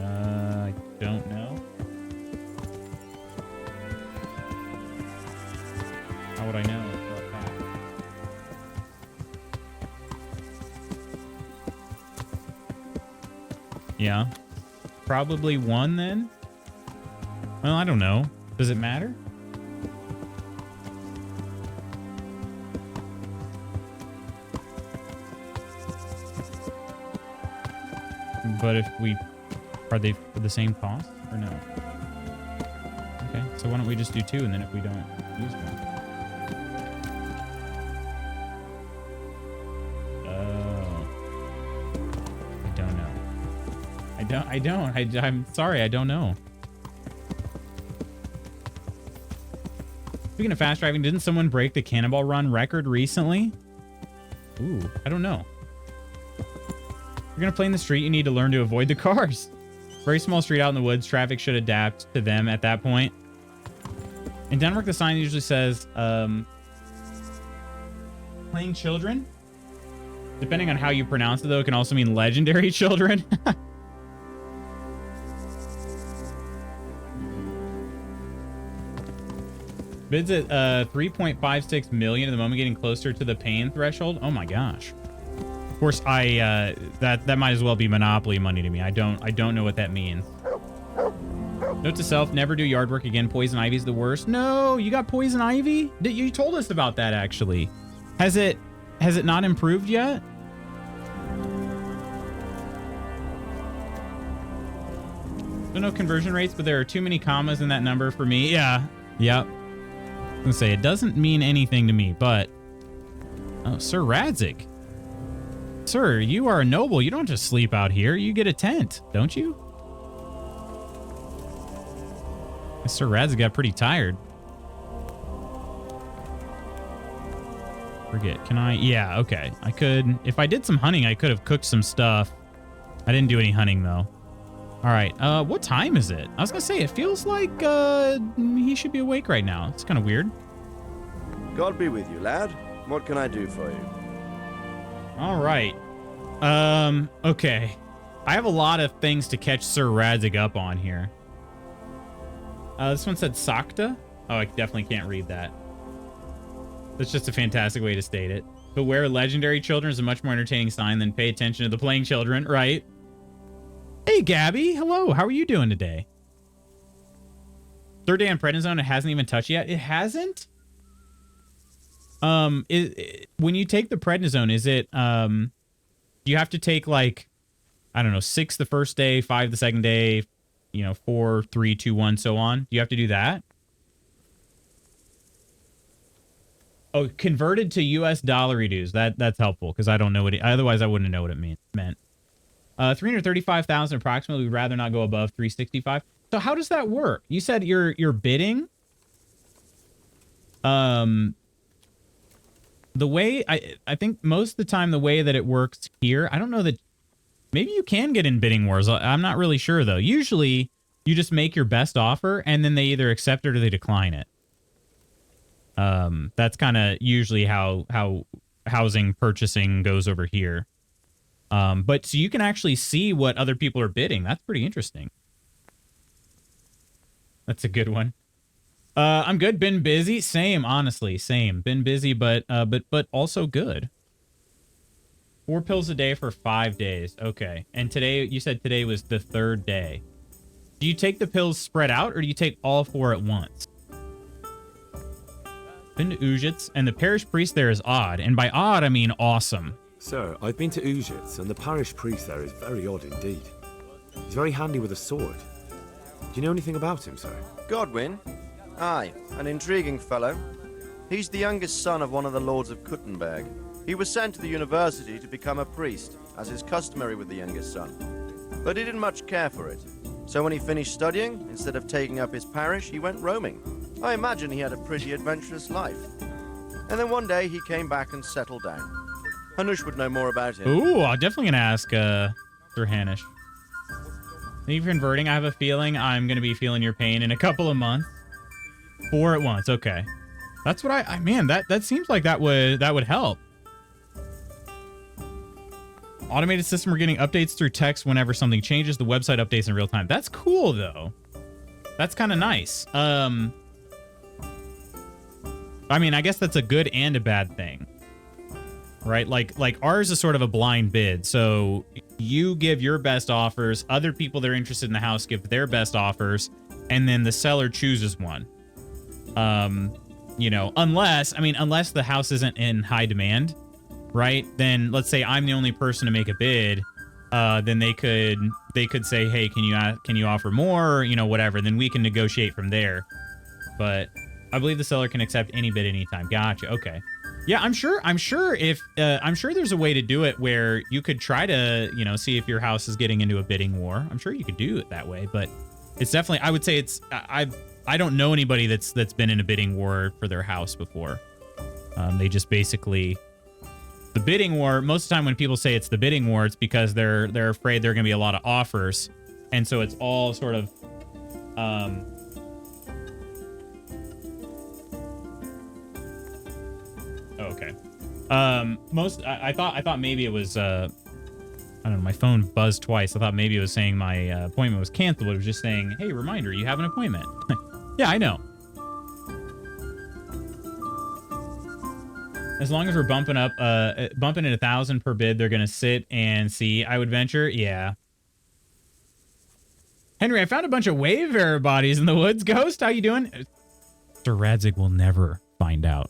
I don't know. How would I know for a fact? Yeah. Probably 1 then? Well, I don't know. Does it matter? But if we... Are they for the same cost or no? Okay, so why don't we just do 2, and then if we don't use one. Oh. I don't know. I'm sorry, I don't know. Speaking of fast driving, didn't someone break the Cannonball Run record recently? Ooh, I don't know. If you're gonna play in the street, you need to learn to avoid the cars. Very small street out in the woods. Traffic should adapt to them at that point. In Denmark, the sign usually says, playing children. Depending on how you pronounce it, though, it can also mean legendary children. Bids at 3.56 million at the moment, getting closer to the pain threshold. Oh my gosh. Of course, that might as well be Monopoly money to me. I don't know what that means. Note to self: never do yard work again. Poison ivy's the worst. No, you got poison ivy? You told us about that actually. Has it not improved yet? Don't know conversion rates, but there are too many commas in that number for me. Yeah. Yep. I was gonna say it doesn't mean anything to me, but oh, Sir Radzik. Sir, you are a noble. You don't just sleep out here. You get a tent, don't you? Sir Radzik got pretty tired. Forget. Can I? Yeah, okay. I could. If I did some hunting, I could have cooked some stuff. I didn't do any hunting, though. All right. What time is it? I was going to say, it feels like he should be awake right now. It's kind of weird. God be with you, lad. What can I do for you? All right. Okay. I have a lot of things to catch Sir Radzik up on here. This one said Sakta. Oh, I definitely can't read that. That's just a fantastic way to state it. Beware legendary children is a much more entertaining sign than pay attention to the playing children, right? Hey, Gabby. Hello. How are you doing today? Third day on prednisone. It hasn't even touched yet. It hasn't? When you take the prednisone, is it, you have to take like, I don't know, 6 the first day, 5 the second day, 4, 3, 2, 1, so on. Do you have to do that? Oh, converted to US dollar reduce. That's helpful because I don't know what it, otherwise I wouldn't know what it meant. 335,000 approximately. We'd rather not go above 365. So how does that work? You said you're bidding. The way I think most of the time the way that it works here, I don't know that maybe you can get in bidding wars. I'm not really sure though. Usually you just make your best offer and then they either accept it or they decline it. That's kind of usually how housing purchasing goes over here. But so you can actually see what other people are bidding. That's pretty interesting. That's a good one. I'm good. Been busy. Same, honestly, same. Been busy, but also good. 4 pills a day for 5 days. Okay. And today, you said today was the 3rd day. Do you take the pills spread out or do you take all 4 at once? Been to Ujits, and the parish priest there is odd. And by odd, I mean awesome. Sir, I've been to Ujits, and the parish priest there is very odd indeed. He's very handy with a sword. Do you know anything about him, sir? Godwin? Aye, an intriguing fellow. He's the youngest son of one of the lords of Kuttenberg. He was sent to the university to become a priest, as is customary with the youngest son. But he didn't much care for it. So when he finished studying, instead of taking up his parish, he went roaming. I imagine he had a pretty adventurous life. And then one day he came back and settled down. Hanush would know more about him. Ooh, I'm definitely going to ask Sir Hanish. Thank you for converting. I have a feeling I'm going to be feeling your pain in a couple of months. 4 at once. Okay. That's what I man, that seems like that would help. Automated system, we're getting updates through text whenever something changes. The website updates in real time. That's cool though. That's kind of nice. I mean, I guess that's a good and a bad thing. Right? Like ours is sort of a blind bid. So you give your best offers, other people that are interested in the house give their best offers, and then the seller chooses one. Unless the house isn't in high demand, right? Then let's say I'm the only person to make a bid, then they could say, "Hey, can you offer more?" Whatever. Then we can negotiate from there. But I believe the seller can accept any bid anytime. Gotcha. Okay. Yeah, I'm sure there's a way to do it where you could try to, see if your house is getting into a bidding war. I'm sure you could do it that way, but it's definitely, I would say I don't know anybody that's been in a bidding war for their house before. They just basically, the bidding war, most of the time when people say it's the bidding war, it's because they're afraid there are going to be a lot of offers. And so it's all sort of, okay. I thought maybe it was, I don't know, my phone buzzed twice. I thought maybe it was saying my appointment was canceled. It was just saying, hey, reminder, you have an appointment. Yeah, I know. As long as we're bumping up, bumping it 1,000 per bid, they're gonna sit and see. I would venture, yeah. Henry, I found a bunch of wayfarer bodies in the woods. Ghost, how you doing? Mr. Radzig will never find out.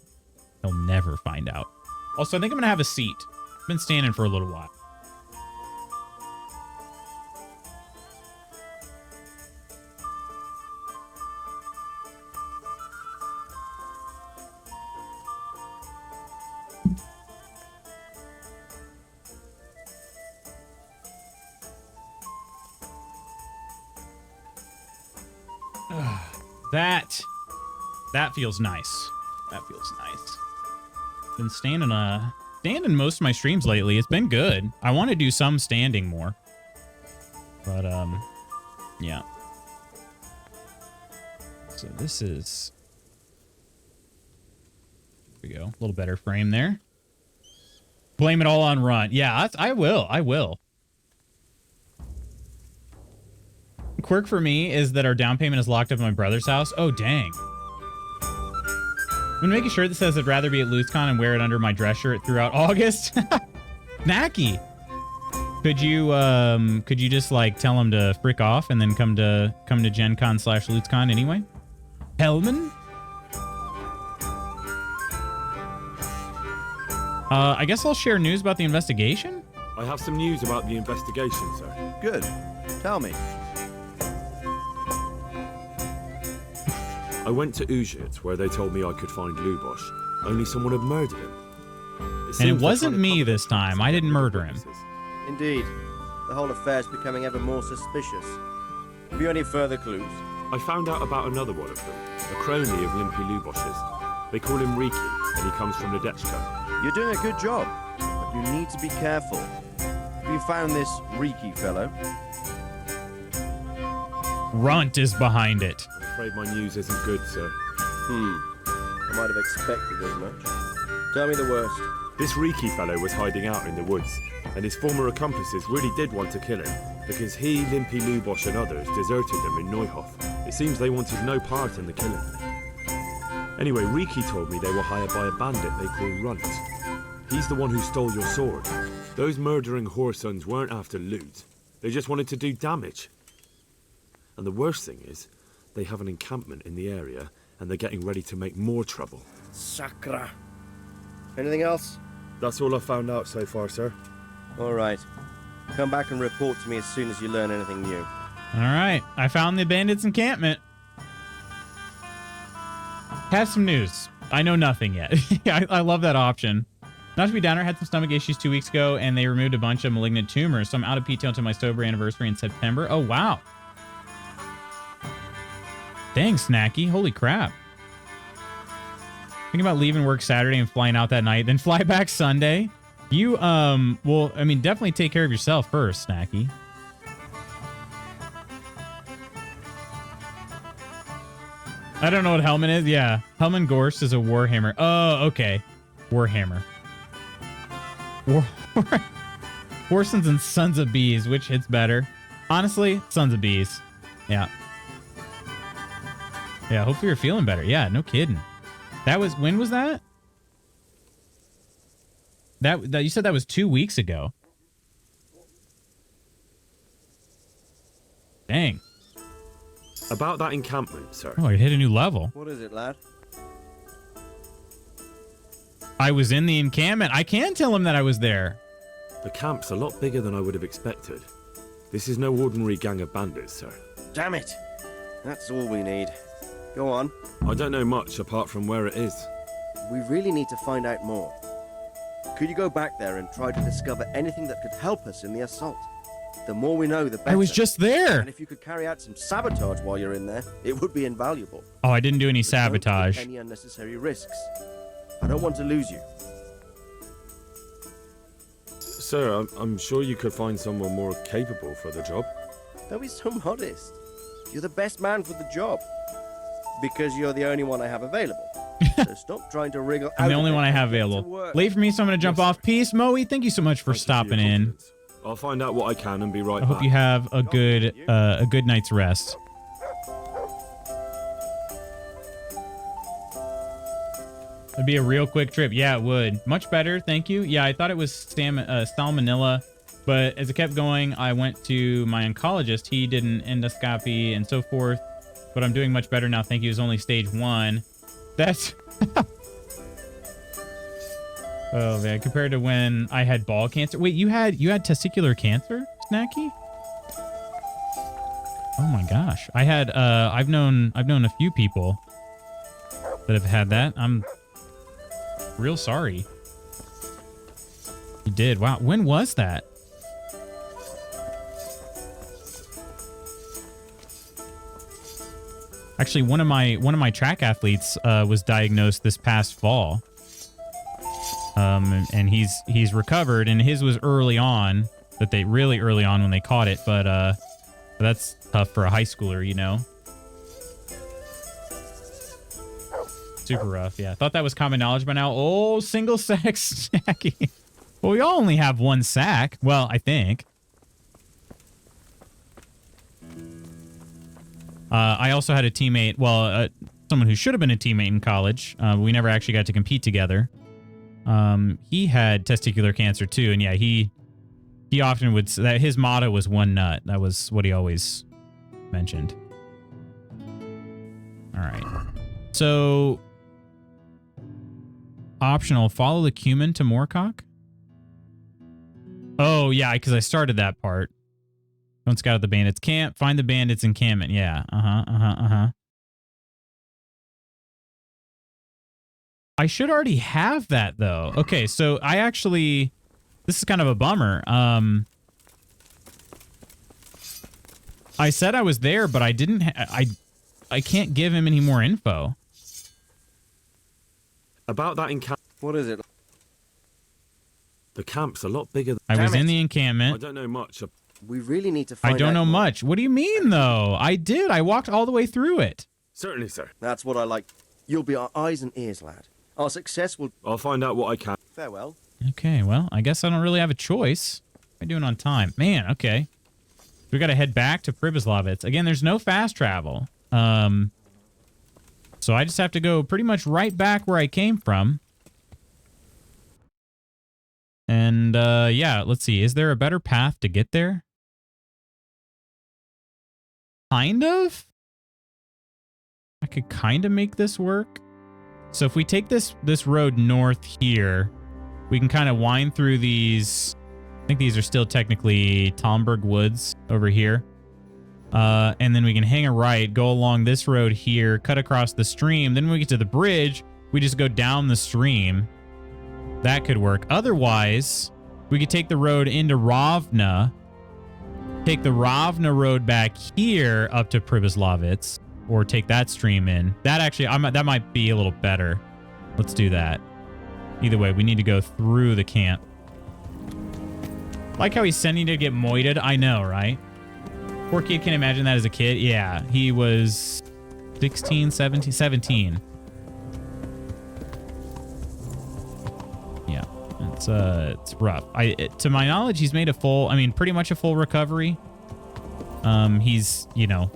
He'll never find out. Also, I think I'm gonna have a seat. I've been standing for a little while. That feels nice. That feels nice. Been standing most of my streams lately. It's been good. I want to do some standing more. But yeah. So this is, here we go. A little better frame there. Blame it all on Run. Yeah, I will. I will. Quirk for me is that our down payment is locked up at my brother's house. Oh, dang. I'm gonna make a shirt that says I'd rather be at LootsCon and wear it under my dress shirt throughout August. Knacky. Could you just like tell him to frick off and then come to Gen Con / LootsCon anyway? Hellman? I guess I'll share news about the investigation. I have some news about the investigation, sir. Good. Tell me. I went to Uzhit, where they told me I could find Lubosh, only someone had murdered him. And it wasn't me this time. I didn't murder him. Indeed. The whole affair's becoming ever more suspicious. Have you any further clues? I found out about another one of them, a crony of Limpy Lubosh's. They call him Riki, and he comes from Nadechka. You're doing a good job, but you need to be careful. Have you found this Riki fellow? Runt is behind it. I'm afraid my news isn't good, sir. I might have expected as much. Tell me the worst. This Riki fellow was hiding out in the woods, and his former accomplices really did want to kill him, because he, Limpy Lubosh and others deserted them in Neuhof. It seems they wanted no part in the killing. Anyway, Riki told me they were hired by a bandit they call Runt. He's the one who stole your sword. Those murdering whoresons weren't after loot. They just wanted to do damage. And the worst thing is, they have an encampment in the area, and they're getting ready to make more trouble. Sakra. Anything else? That's all I've found out so far, sir. All right. Come back and report to me as soon as you learn anything new. All right. I found the bandits' encampment. Have some news. I know nothing yet. I love that option. Not to be downer, had some stomach issues 2 weeks ago, and they removed a bunch of malignant tumors, so I'm out of PTO until my sober anniversary in September. Oh, wow. Dang, Snacky. Holy crap. Think about leaving work Saturday and flying out that night, then fly back Sunday. You, well, I mean, definitely take care of yourself first, Snacky. I don't know what Hellman is. Yeah. Hellman Gorst is a Warhammer. Oh, okay. Warhammer. Warsons and Sons of Bees. Which hits better? Honestly, Sons of Bees. Yeah. Yeah, hopefully you're feeling better. Yeah, no kidding. That was, when was that? That you said that was 2 weeks ago. Dang. About that encampment, sir. Oh, I hit a new level. What is it, lad? I was in the encampment. I can tell him that I was there. The camp's a lot bigger than I would have expected. This is no ordinary gang of bandits, sir. Damn it. That's all we need. Go on. I don't know much apart from where it is. We really need to find out more. Could you go back there and try to discover anything that could help us in the assault? The more we know, the better. I was just there. And if you could carry out some sabotage while you're in there, it would be invaluable. Oh, I didn't do any But sabotage. don't take any unnecessary risks. I don't want to lose you. Sir, I'm sure you could find someone more capable for the job. Don't be so modest. You're the best man for the job. Because you're the only one I have available. So stop trying to wriggle out. I'm the only of it one I have and get to available. work. Late for me, so I'm going to jump off. Peace, Moe. Thank you so much for Thank you stopping your in. confidence. I'll find out what I can and be right I back. hope you have a good night's rest. It'd be a real quick trip. Yeah, it would. Much better, thank you. Yeah, I thought it was salmonella, but as it kept going, I went to my oncologist. He did an endoscopy and so forth, but I'm doing much better now. Thank you. It was only stage 1. That's... Oh, man. Compared to when I had ball cancer. Wait, you had testicular cancer, Snacky? Oh my gosh. I've known a few people that have had that. I'm real sorry. You did. Wow. When was that? Actually, one of my track athletes was diagnosed this past fall. And he's recovered, and his was early on, really early on when they caught it, but that's tough for a high schooler, you know. Super rough, yeah. Thought that was common knowledge by now. Oh, single sack Snacky. Well, we all only have one sack. Well, I think. I also had a teammate, well, someone who should have been a teammate in college. We never actually got to compete together. He had testicular cancer too, and yeah, he often would, that his motto was one nut. That was what he always mentioned. All right. So, optional, follow the cumin to Moorcock? Oh, yeah, because I started that part. Don't scout out the bandits' camp. Find the bandits' encampment. Yeah. I should already have that, though. Okay, so I actually... This is kind of a bummer. I said I was there, but I didn't... I can't give him any more info. About that encampment. What is it? The camp's a lot bigger. I was in the encampment. I don't know much. We really need to find out. I don't know much. What do you mean, though? I did. I walked all the way through it. Certainly, sir. That's what I like. You'll be our eyes and ears, lad. Our success will... I'll find out what I can. Farewell. Okay, well, I guess I don't really have a choice. What am I doing on time? Man, okay. We got to head back to Pribyslavitz. Again, there's no fast travel. So I just have to go pretty much right back where I came from. And, yeah, let's see. Is there a better path to get there? Kind of? I could kind of make this work. So if we take this road north here, we can kind of wind through these. I think these are still technically Talmberg Woods over here. And then we can hang a right, go along this road here, cut across the stream. Then when we get to the bridge, we just go down the stream. That could work. Otherwise, we could take the road into Ravna, take the Ravna road back here up to Pribyslavitz, or take that stream in. That actually, that might be a little better. Let's do that. Either way, we need to go through the camp. Like how he's sending to get moited. I know, right? Poor kid can imagine that as a kid. Yeah, he was 16, 17. Yeah, it's rough. To my knowledge, he's made a full, pretty much a full recovery. He's, you know,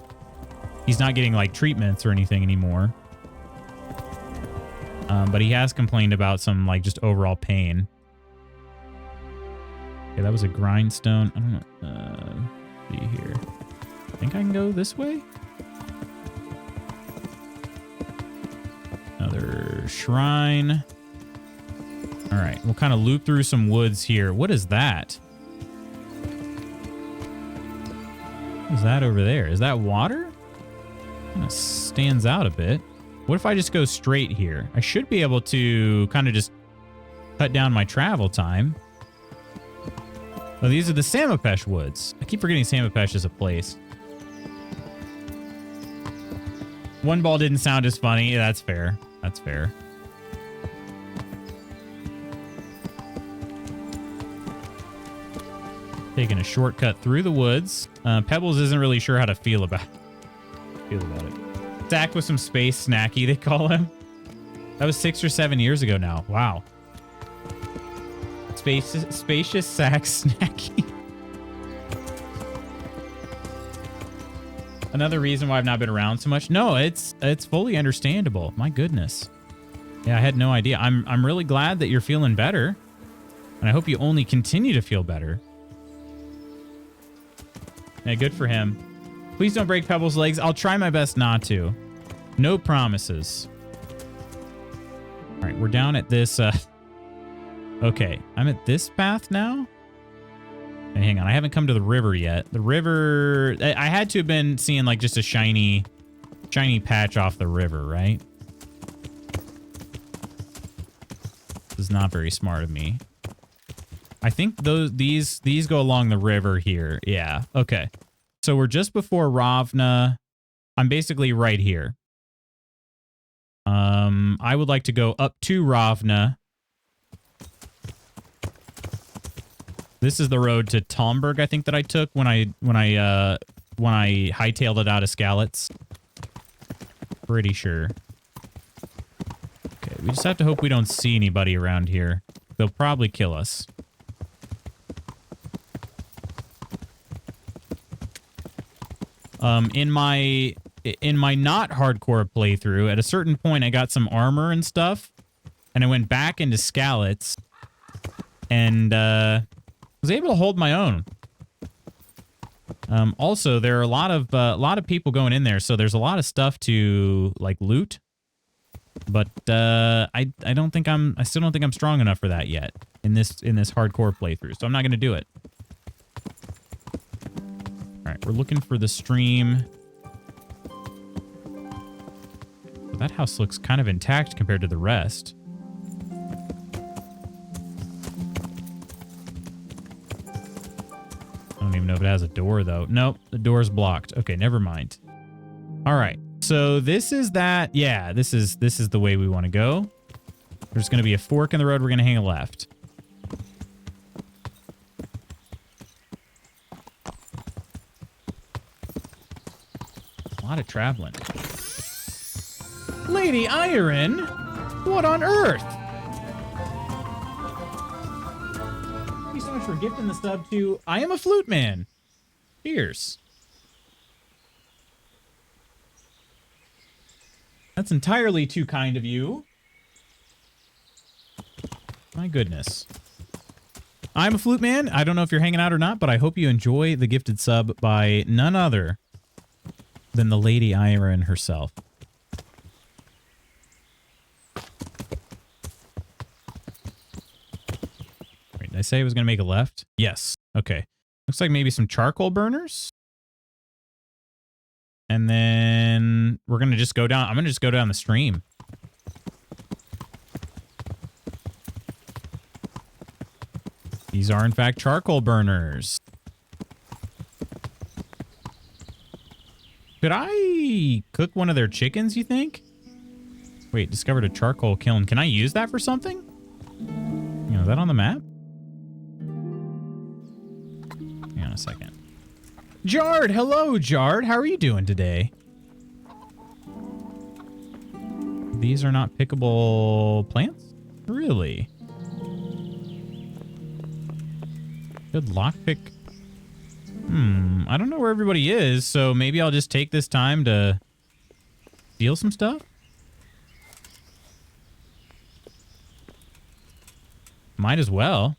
he's not getting like treatments or anything anymore. But he has complained about some like just overall pain. Okay, that was a grindstone. I don't know. See here. I think I can go this way. Another shrine. All right, we'll kind of loop through some woods here. What is that? What is that over there? Is that water? Kind of stands out a bit. What if I just go straight here? I should be able to kind of just cut down my travel time. Oh, these are the Samapesh Woods. I keep forgetting Samapesh is a place. One ball didn't sound as funny. Yeah, that's fair. That's fair. Taking a shortcut through the woods. Pebbles isn't really sure how to feel about it. Stacked with some space snacky, they call him. That was 6 or 7 years ago now. Wow. Spacious sack snacky. Another reason why I've not been around so much. No, it's fully understandable. My goodness. Yeah, I had no idea. I'm really glad that you're feeling better. And I hope you only continue to feel better. Yeah, good for him. Please don't break Pebble's legs. I'll try my best not to. No promises. All right, we're down at this... Okay, I'm at this path now? Hey, hang on, I haven't come to the river yet. The river... I had to have been seeing like just a shiny patch off the river, right? This is not very smart of me. I think these go along the river here. Yeah, okay. So we're just before Ravna. I'm basically right here. I would like to go up to Ravna. This is the road to Talmberg, I think, that I took when I hightailed it out of Skalitz. Pretty sure. Okay, we just have to hope we don't see anybody around here. They'll probably kill us. In my not hardcore playthrough, at a certain point, I got some armor and stuff, and I went back into Skalitz, and was able to hold my own. Also, there are a lot of people going in there, so there's a lot of stuff to like loot. But I still don't think I'm strong enough for that yet in this hardcore playthrough. So I'm not going to do it. All right, we're looking for the stream. But that house looks kind of intact compared to the rest. I don't even know if it has a door, though. Nope, the door's blocked. Okay, never mind. All right, so this is that. Yeah, this is the way we want to go. There's going to be a fork in the road. We're going to hang a left. A lot of traveling. Lady Iron? What on earth? Thank you so much for gifting the sub to I Am a Flute Man. Cheers. That's entirely too kind of you. My goodness. I'm a Flute Man. I don't know if you're hanging out or not, but I hope you enjoy the gifted sub by none other than the Lady Iron herself. Wait, did I say I was going to make a left? Yes. Okay. Looks like maybe some charcoal burners. And then we're going to just go down. I'm going to just go down the stream. These are, in fact, charcoal burners. Could I cook one of their chickens, you think? Wait, discovered a charcoal kiln. Can I use that for something? You know, is that on the map? Hang on a second. Jard! Hello, Jard! How are you doing today? These are not pickable plants? Really? Good lockpick. I don't know where everybody is, so maybe I'll just take this time to steal some stuff. Might as well.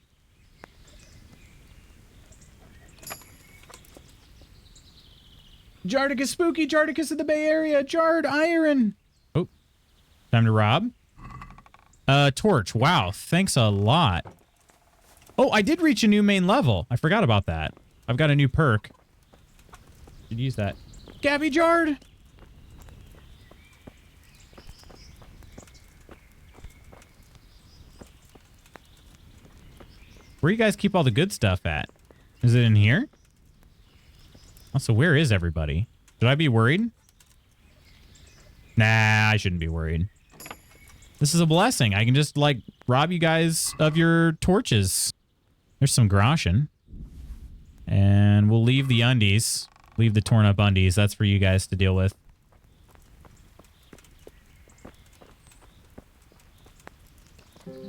Jardicus Spooky, Jardicus of the Bay Area, Jard Iron. Oh, time to rob. Torch. Wow, thanks a lot. Oh, I did reach a new main level. I forgot about that. I've got a new perk. Should use that. Gabby Jard! Where do you guys keep all the good stuff at? Is it in here? Also, where is everybody? Should I be worried? Nah, I shouldn't be worried. This is a blessing. I can just, like, rob you guys of your torches. There's some groschen. And we'll leave the undies. Leave the torn up undies. That's for you guys to deal with.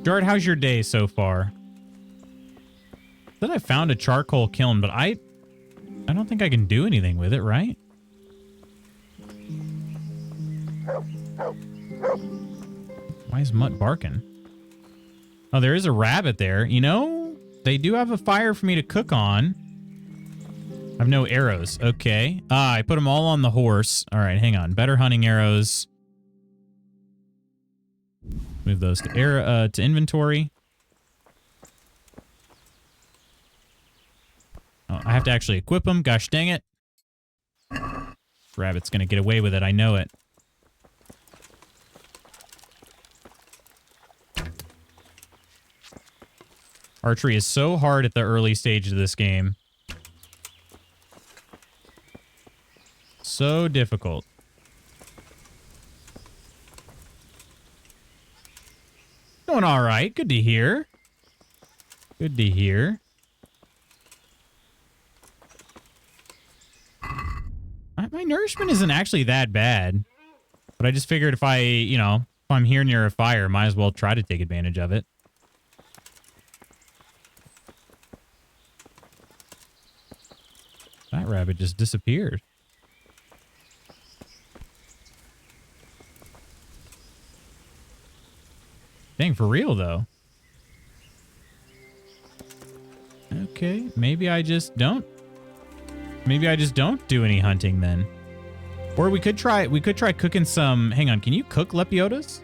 Jard, how's your day so far? Said I found a charcoal kiln, but I don't think I can do anything with it, right? Why is Mutt barking? Oh, there is a rabbit there. You know, they do have a fire for me to cook on. I have no arrows. Okay. Ah, I put them all on the horse. All right, hang on. Better hunting arrows. Move those to inventory. Oh, I have to actually equip them. Gosh dang it. Rabbit's going to get away with it. I know it. Archery is so hard at the early stage of this game. So difficult. Going all right. Good to hear. Good to hear. My nourishment isn't actually that bad. But I just figured if if I'm here near a fire, might as well try to take advantage of it. That rabbit just disappeared. Dang, for real, though. Okay, maybe I just don't. Maybe I just don't do any hunting then. Or we could try cooking some... Hang on, can you cook lepiotas?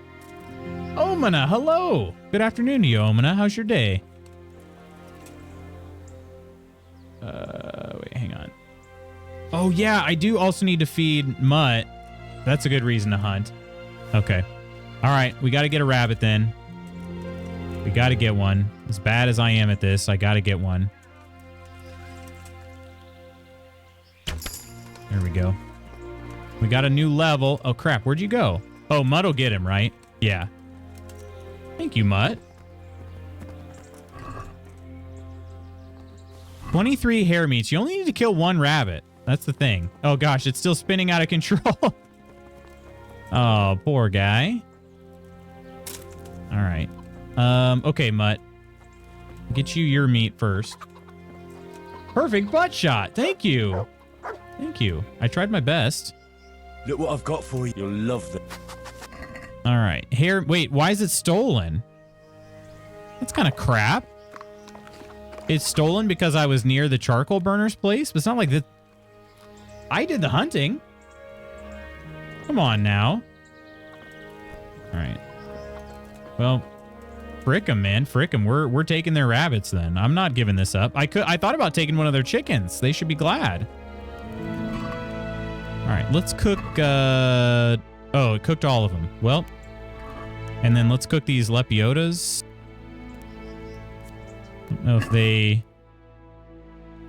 Omina, hello! Good afternoon to you, Omina. How's your day? Wait, hang on. Oh, yeah, I do also need to feed Mutt. That's a good reason to hunt. Okay. All right, we got to get a rabbit then. We got to get one. As bad as I am at this, I got to get one. There we go. We got a new level. Oh, crap. Where'd you go? Oh, Mutt will get him, right? Yeah. Thank you, Mutt. 23 hare meats. You only need to kill one rabbit. That's the thing. Oh, gosh. It's still spinning out of control. Oh, poor guy. All right. Okay, Mutt. Get you your meat first. Perfect butt shot. Thank you. Thank you. I tried my best. Look what I've got for you. You'll love them. All right. Here. Wait, why is it stolen? That's kind of crap. It's stolen because I was near the charcoal burner's place, but it's not like that. I did the hunting. Come on now. All right. Well, frick 'em, man. Frick 'em. We're taking their rabbits then. I'm not giving this up. I thought about taking one of their chickens. They should be glad. All right, let's cook. Oh, it cooked all of them. Well, and then let's cook these lepiotas. Don't know if they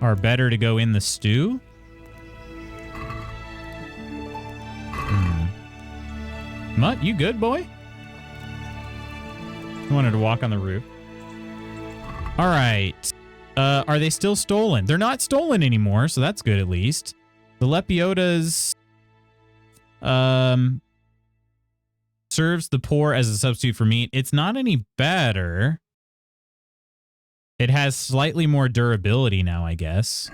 are better to go in the stew. Mutt, you good, boy? I wanted to walk on the roof. All right. Are they still stolen? They're not stolen anymore, so that's good at least. The lepiotas serves the poor as a substitute for meat. It's not any better. It has slightly more durability now, I guess.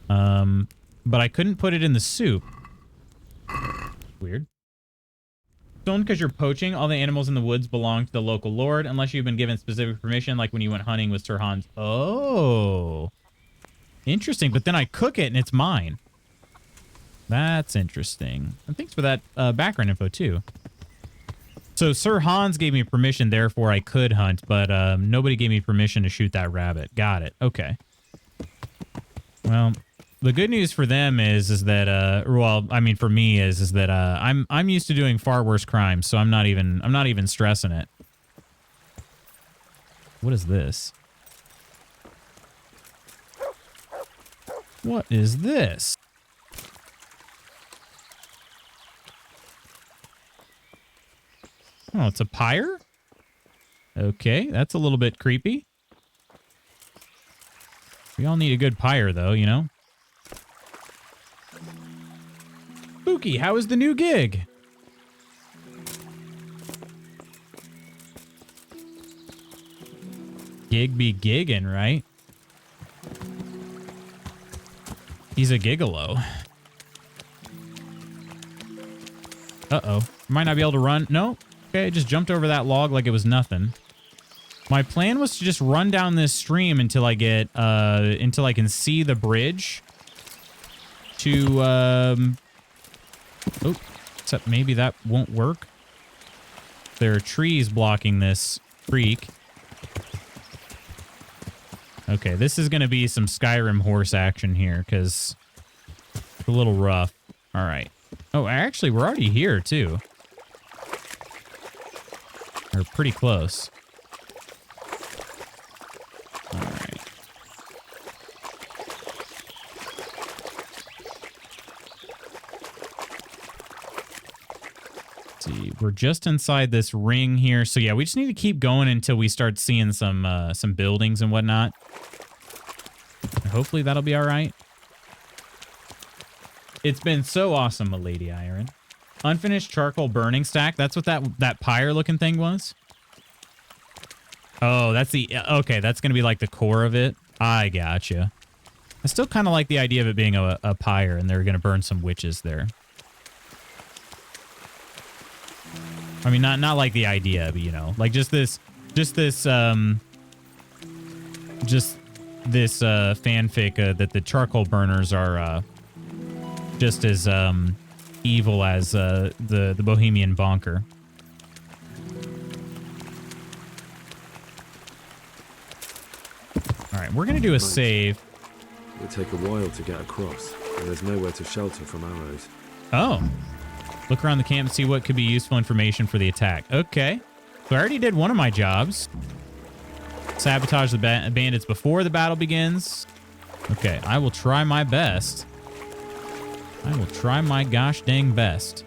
But I couldn't put it in the soup. Weird. Stolen because you're poaching. All the animals in the woods belong to the local lord, unless you've been given specific permission, like when you went hunting with Sir Hans. Oh. Interesting, but then I cook it and it's mine. That's interesting. And thanks for that background info, too. So Sir Hans gave me permission, therefore I could hunt, but nobody gave me permission to shoot that rabbit. Got it. Okay. Well, the good news for them is that well, I mean for me is that I'm used to doing far worse crimes, so I'm not even stressing it. What is this? What is this? Oh, it's a pyre? Okay, that's a little bit creepy. We all need a good pyre, though, you know? Spooky, how is the new gig? Gig be gigging, right? He's a gigolo. Uh-oh. Might not be able to run. No. Okay, just jumped over that log like it was nothing. My plan was to just run down this stream until I get, until I can see the bridge to, oh, except maybe that won't work. There are trees blocking this creek. Okay, this is going to be some Skyrim horse action here because it's a little rough. All right. Oh, actually, we're already here, too. We're pretty close. All right. Let's see, we're just inside this ring here. So, yeah, we just need to keep going until we start seeing some buildings and whatnot. Hopefully that'll be all right. It's been so awesome, Milady Iron. Unfinished charcoal burning stack. That's what that pyre looking thing was. Oh, that's the... Okay, that's going to be like the core of it. I gotcha. I still kind of like the idea of it being a pyre, and they're going to burn some witches there. I mean, not like the idea, but, you know, like just this fanfic that the charcoal burners are just as evil as the Bohemian Bonker. All right, we're gonna do a save. It'll take a while to get across, and there's nowhere to shelter from arrows. Oh, look around the camp and see what could be useful information for the attack. Okay, so I already did one of my jobs. Sabotage the bandits before the battle begins. Okay, I will try my best. I will try my gosh dang best.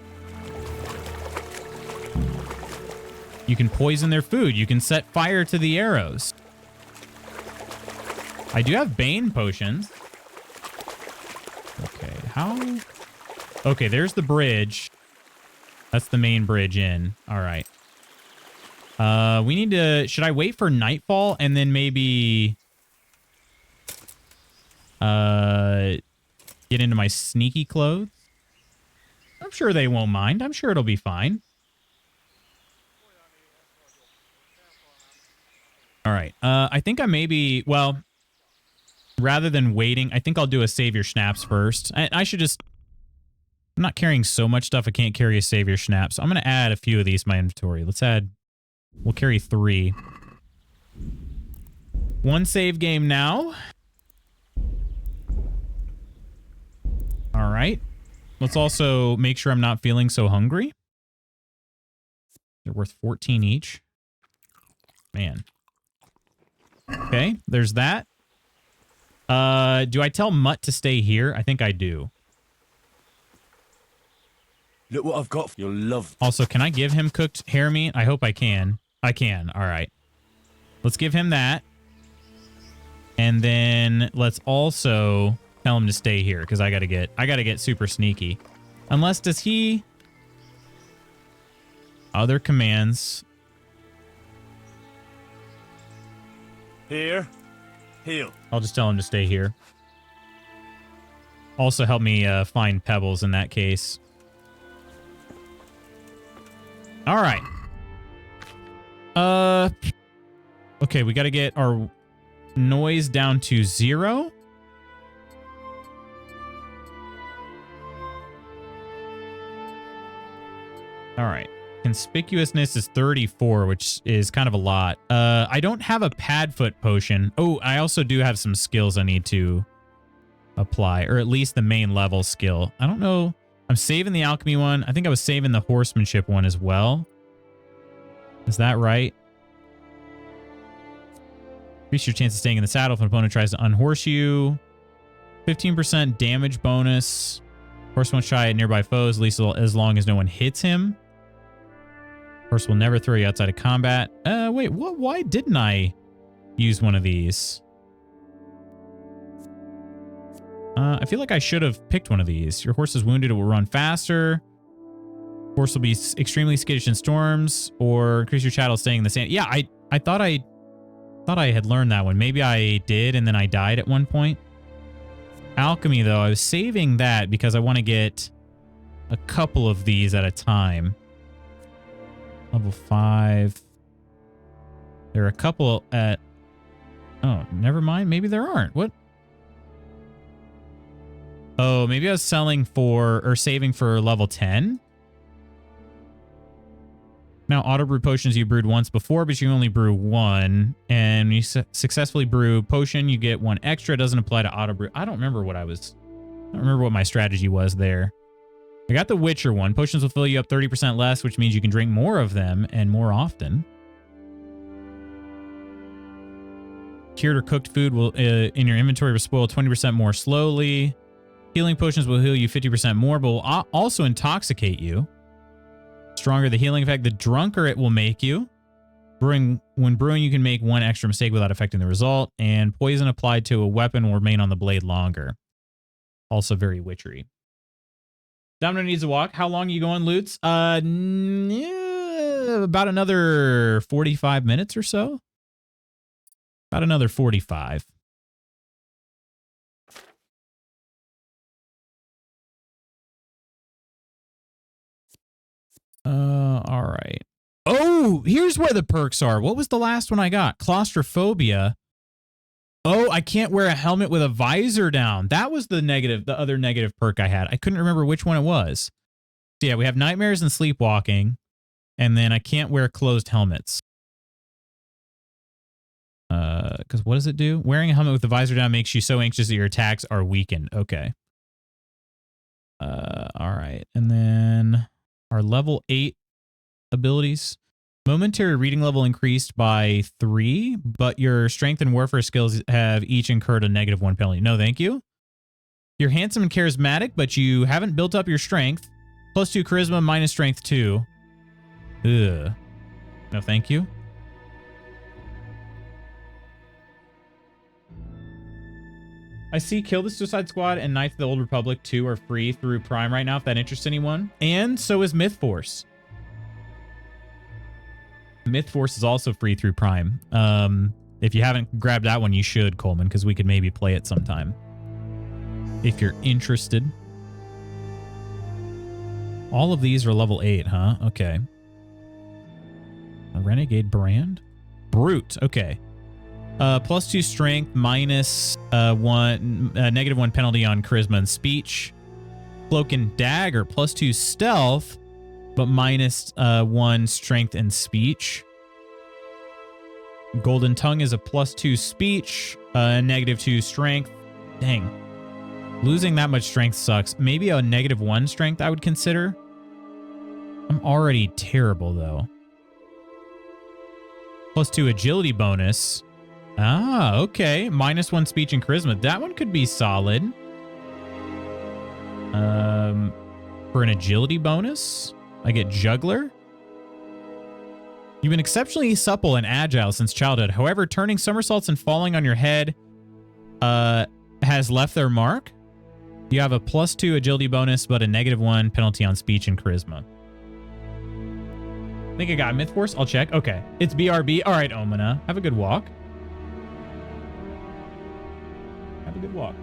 You can poison their food. You can set fire to the arrows. I do have Bane potions. Okay, how? Okay, there's the bridge. That's the main bridge in. All right. We need to... Should I wait for nightfall and then maybe... get into my sneaky clothes? I'm sure they won't mind. I'm sure it'll be fine. All right. I think I maybe... Well, rather than waiting, I think I'll do a save your schnapps first. I should just... I'm not carrying so much stuff I can't carry a save your schnapps. So I'm going to add a few of these to my inventory. Let's add... We'll carry 3. 1 save game now. All right. Let's also make sure I'm not feeling so hungry. They're worth 14 each. Man. Okay, there's that. Do I tell Mutt to stay here? I think I do. Look what I've got. You'll love. Also, can I give him cooked hare meat? I hope I can. I can. All right. Let's give him that. And then let's also tell him to stay here because I gotta get super sneaky. Unless does he... Other commands. Here. Heal. I'll just tell him to stay here. Also help me find pebbles in that case. All right. Okay, we got to get our noise down to 0. All right. Conspicuousness is 34, which is kind of a lot. I don't have a Padfoot potion. Oh, I also do have some skills I need to apply, or at least the main level skill. I don't know. I'm saving the alchemy one. I think I was saving the horsemanship one as well. Is that right? Increase your chance of staying in the saddle if an opponent tries to unhorse you. 15% damage bonus. Horse won't shy at nearby foes, at least as long as no one hits him. Horse will never throw you outside of combat. Wait, what? Why didn't I use one of these? I feel like I should have picked one of these. Your horse is wounded, it will run faster. Horse will be extremely skittish in storms, or increase your chattel staying in the sand. Yeah, I thought I had learned that one. Maybe I did, and then I died at one point. Alchemy, though, I was saving that because I want to get a couple of these at a time. Level 5. There are a couple at... Oh, never mind. Maybe there aren't. What? Oh, maybe I was selling for or saving for level 10. Now, auto brew potions you brewed once before, but you only brew one. And when you successfully brew potion, you get one extra. It doesn't apply to auto brew. I don't remember what my strategy was there. I got the Witcher one. Potions will fill you up 30% less, which means you can drink more of them and more often. Cured or cooked food will in your inventory will spoil 20% more slowly. Healing potions will heal you 50% more, but will also intoxicate you. Stronger the healing effect, the drunker it will make you. When brewing, you can make one extra mistake without affecting the result. And poison applied to a weapon will remain on the blade longer. Also very witchery. Domino needs a walk. How long are you going, Lutz? About another 45 minutes or so. About another 45. All right. Oh, here's where the perks are. What was the last one I got? Claustrophobia. Oh, I can't wear a helmet with a visor down. That was the other negative perk I had. I couldn't remember which one it was. So yeah, we have nightmares and sleepwalking, and then I can't wear closed helmets. Because what does it do? Wearing a helmet with the visor down makes you so anxious that your attacks are weakened. Okay. All right. And then our level 8 abilities. Momentary reading level increased by 3, but your strength and warfare skills have each incurred a -1 penalty. No, thank you. You're handsome and charismatic, but you haven't built up your strength. +2 charisma, minus strength 2. Ugh. No, thank you. I see Kill the Suicide Squad and Knights of the Old Republic 2 are free through Prime right now, if that interests anyone. And so is Myth Force. Myth Force is also free through Prime. If you haven't grabbed that one, you should, Coleman, because we could maybe play it sometime. If you're interested. All of these are level 8, huh? Okay. A Renegade Brand? Brute. Okay. +2 strength, minus -1 penalty on charisma and speech. Cloak and Dagger, +2 stealth, but minus 1 strength and speech. Golden Tongue is a +2 speech, -2 strength. Dang. Losing that much strength sucks. Maybe a -1 strength I would consider. I'm already terrible, though. +2 agility bonus. Ah, okay. -1 speech and charisma. That one could be solid. For an agility bonus, I get juggler. You've been exceptionally supple and agile since childhood. However, turning somersaults and falling on your head has left their mark. You have a +2 agility bonus, but a -1 penalty on speech and charisma. I think I got Myth Force. I'll check. Okay. It's BRB. All right, Omina. Have a good walk. Have a good walk.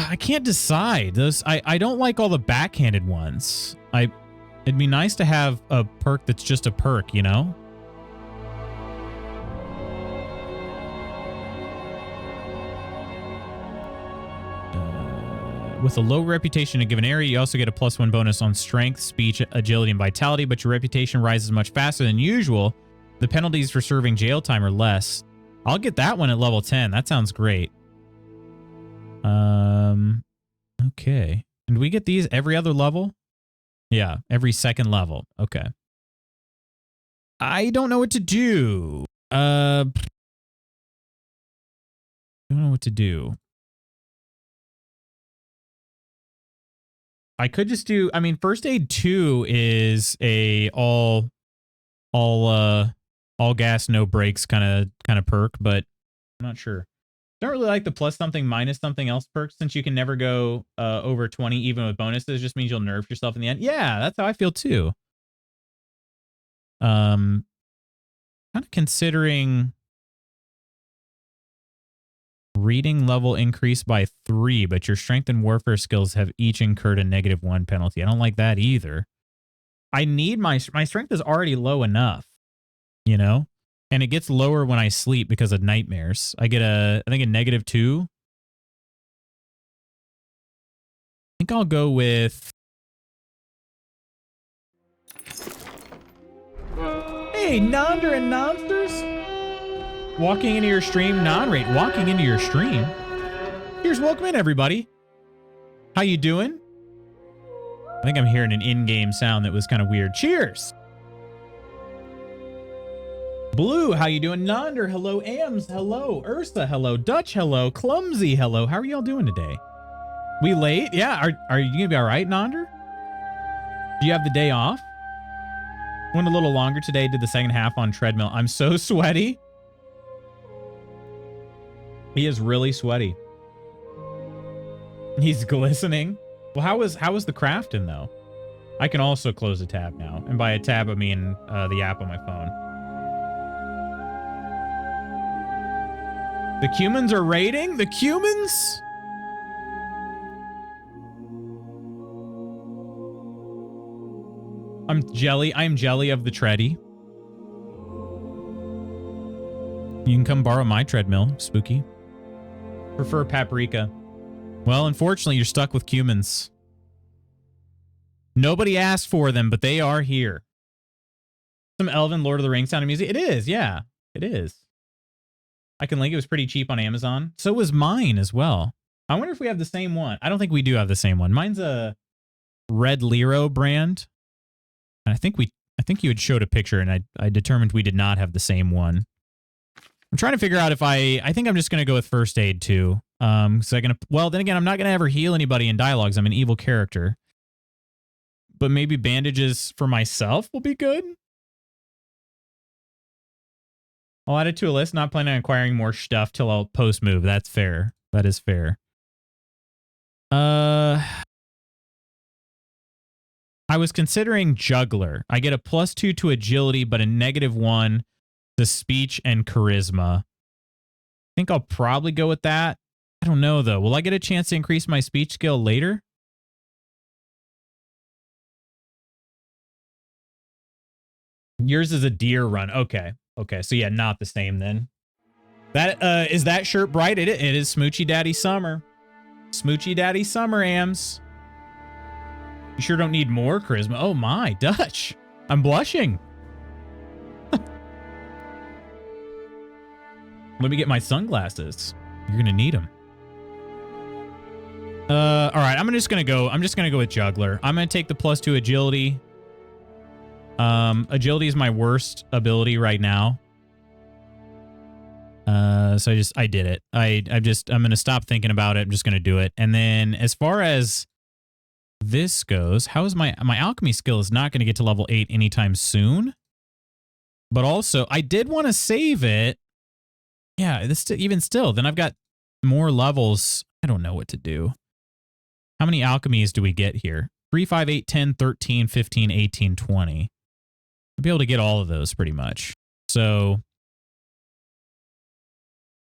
I can't decide. I don't like all the backhanded ones. It'd be nice to have a perk that's just a perk, you know? With a low reputation in a given area, you also get a +1 bonus on strength, speech, agility, and vitality, but your reputation rises much faster than usual. The penalties for serving jail time are less. I'll get that one at level 10. That sounds great. Okay. And do we get these every other level? Yeah, every second level. Okay. I don't know what to do. I don't know what to do. I could just do, I mean, First Aid 2 is a all gas, no brakes kind of perk, but I'm not sure. Don't really like the plus something minus something else perks, since you can never go over 20 even with bonuses. Just means you'll nerf yourself in the end. Yeah, that's how I feel too. Kind of considering Reading level increased by 3, but your strength and warfare skills have each incurred a -1 penalty. I don't like that either. I need my strength is already low enough, you know? And it gets lower when I sleep because of nightmares. I get I think a -2. I think I'll go with... Hey, Nonder and Nonsters! Walking into your stream, non-rate. Walking into your stream. Here's welcome in, everybody. How you doing? I think I'm hearing an in-game sound that was kind of weird. Cheers! Blue, how you doing? Nonder, hello. Ams, hello. Ursa, hello. Dutch, hello. Clumsy, hello. How are y'all doing today? We late? Yeah. Are you gonna be all right, Nonder? Do you have the day off? Went a little longer today. Did the second half on treadmill. I'm so sweaty. He is really sweaty. He's glistening. Well, how was the crafting though? I can also close a tab now, and by a tab I mean the app on my phone. The Cumans are raiding? The Cumans? I'm jelly of the tready. You can come borrow my treadmill, Spooky. Prefer paprika. Well, unfortunately, you're stuck with Cumans. Nobody asked for them, but they are here. Some Elven Lord of the Rings sounding music. It is, yeah. It is. I can link. It was pretty cheap on Amazon. So was mine as well. I wonder if we have the same one. I don't think we do have the same one. Mine's a Red Lero brand. And I think you had showed a picture, and I determined we did not have the same one. I'm trying to figure out if I think I'm just going to go with first aid too. So well, then again, I'm not going to ever heal anybody in dialogues. I'm an evil character. But maybe bandages for myself will be good. I'll add it to a list. Not planning on acquiring more stuff till I'll post move. That's fair. That is fair. I was considering juggler. I get a +2 to agility, but a -1 to speech and charisma. I think I'll probably go with that. I don't know though. Will I get a chance to increase my speech skill later? Yours is a deer run. Okay. Okay. So yeah, not the same then. That is that shirt bright? It is Smoochy Daddy Summer. Smoochy Daddy Summer, Ams. You sure don't need more charisma. Oh my, Dutch. I'm blushing. Let me get my sunglasses. You're gonna need them. All right, I'm just gonna go with juggler. I'm gonna take the +2 agility. Agility is my worst ability right now. So I did it. I'm gonna stop thinking about it. I'm just gonna do it. And then as far as this goes, how is my alchemy skill is not gonna get to level 8 anytime soon. But also, I did want to save it. Yeah, even still, then I've got more levels. I don't know what to do. How many alchemies do we get here? 3, 5, 8, 10, 13, 15, 18, 20. I'll be able to get all of those pretty much. So,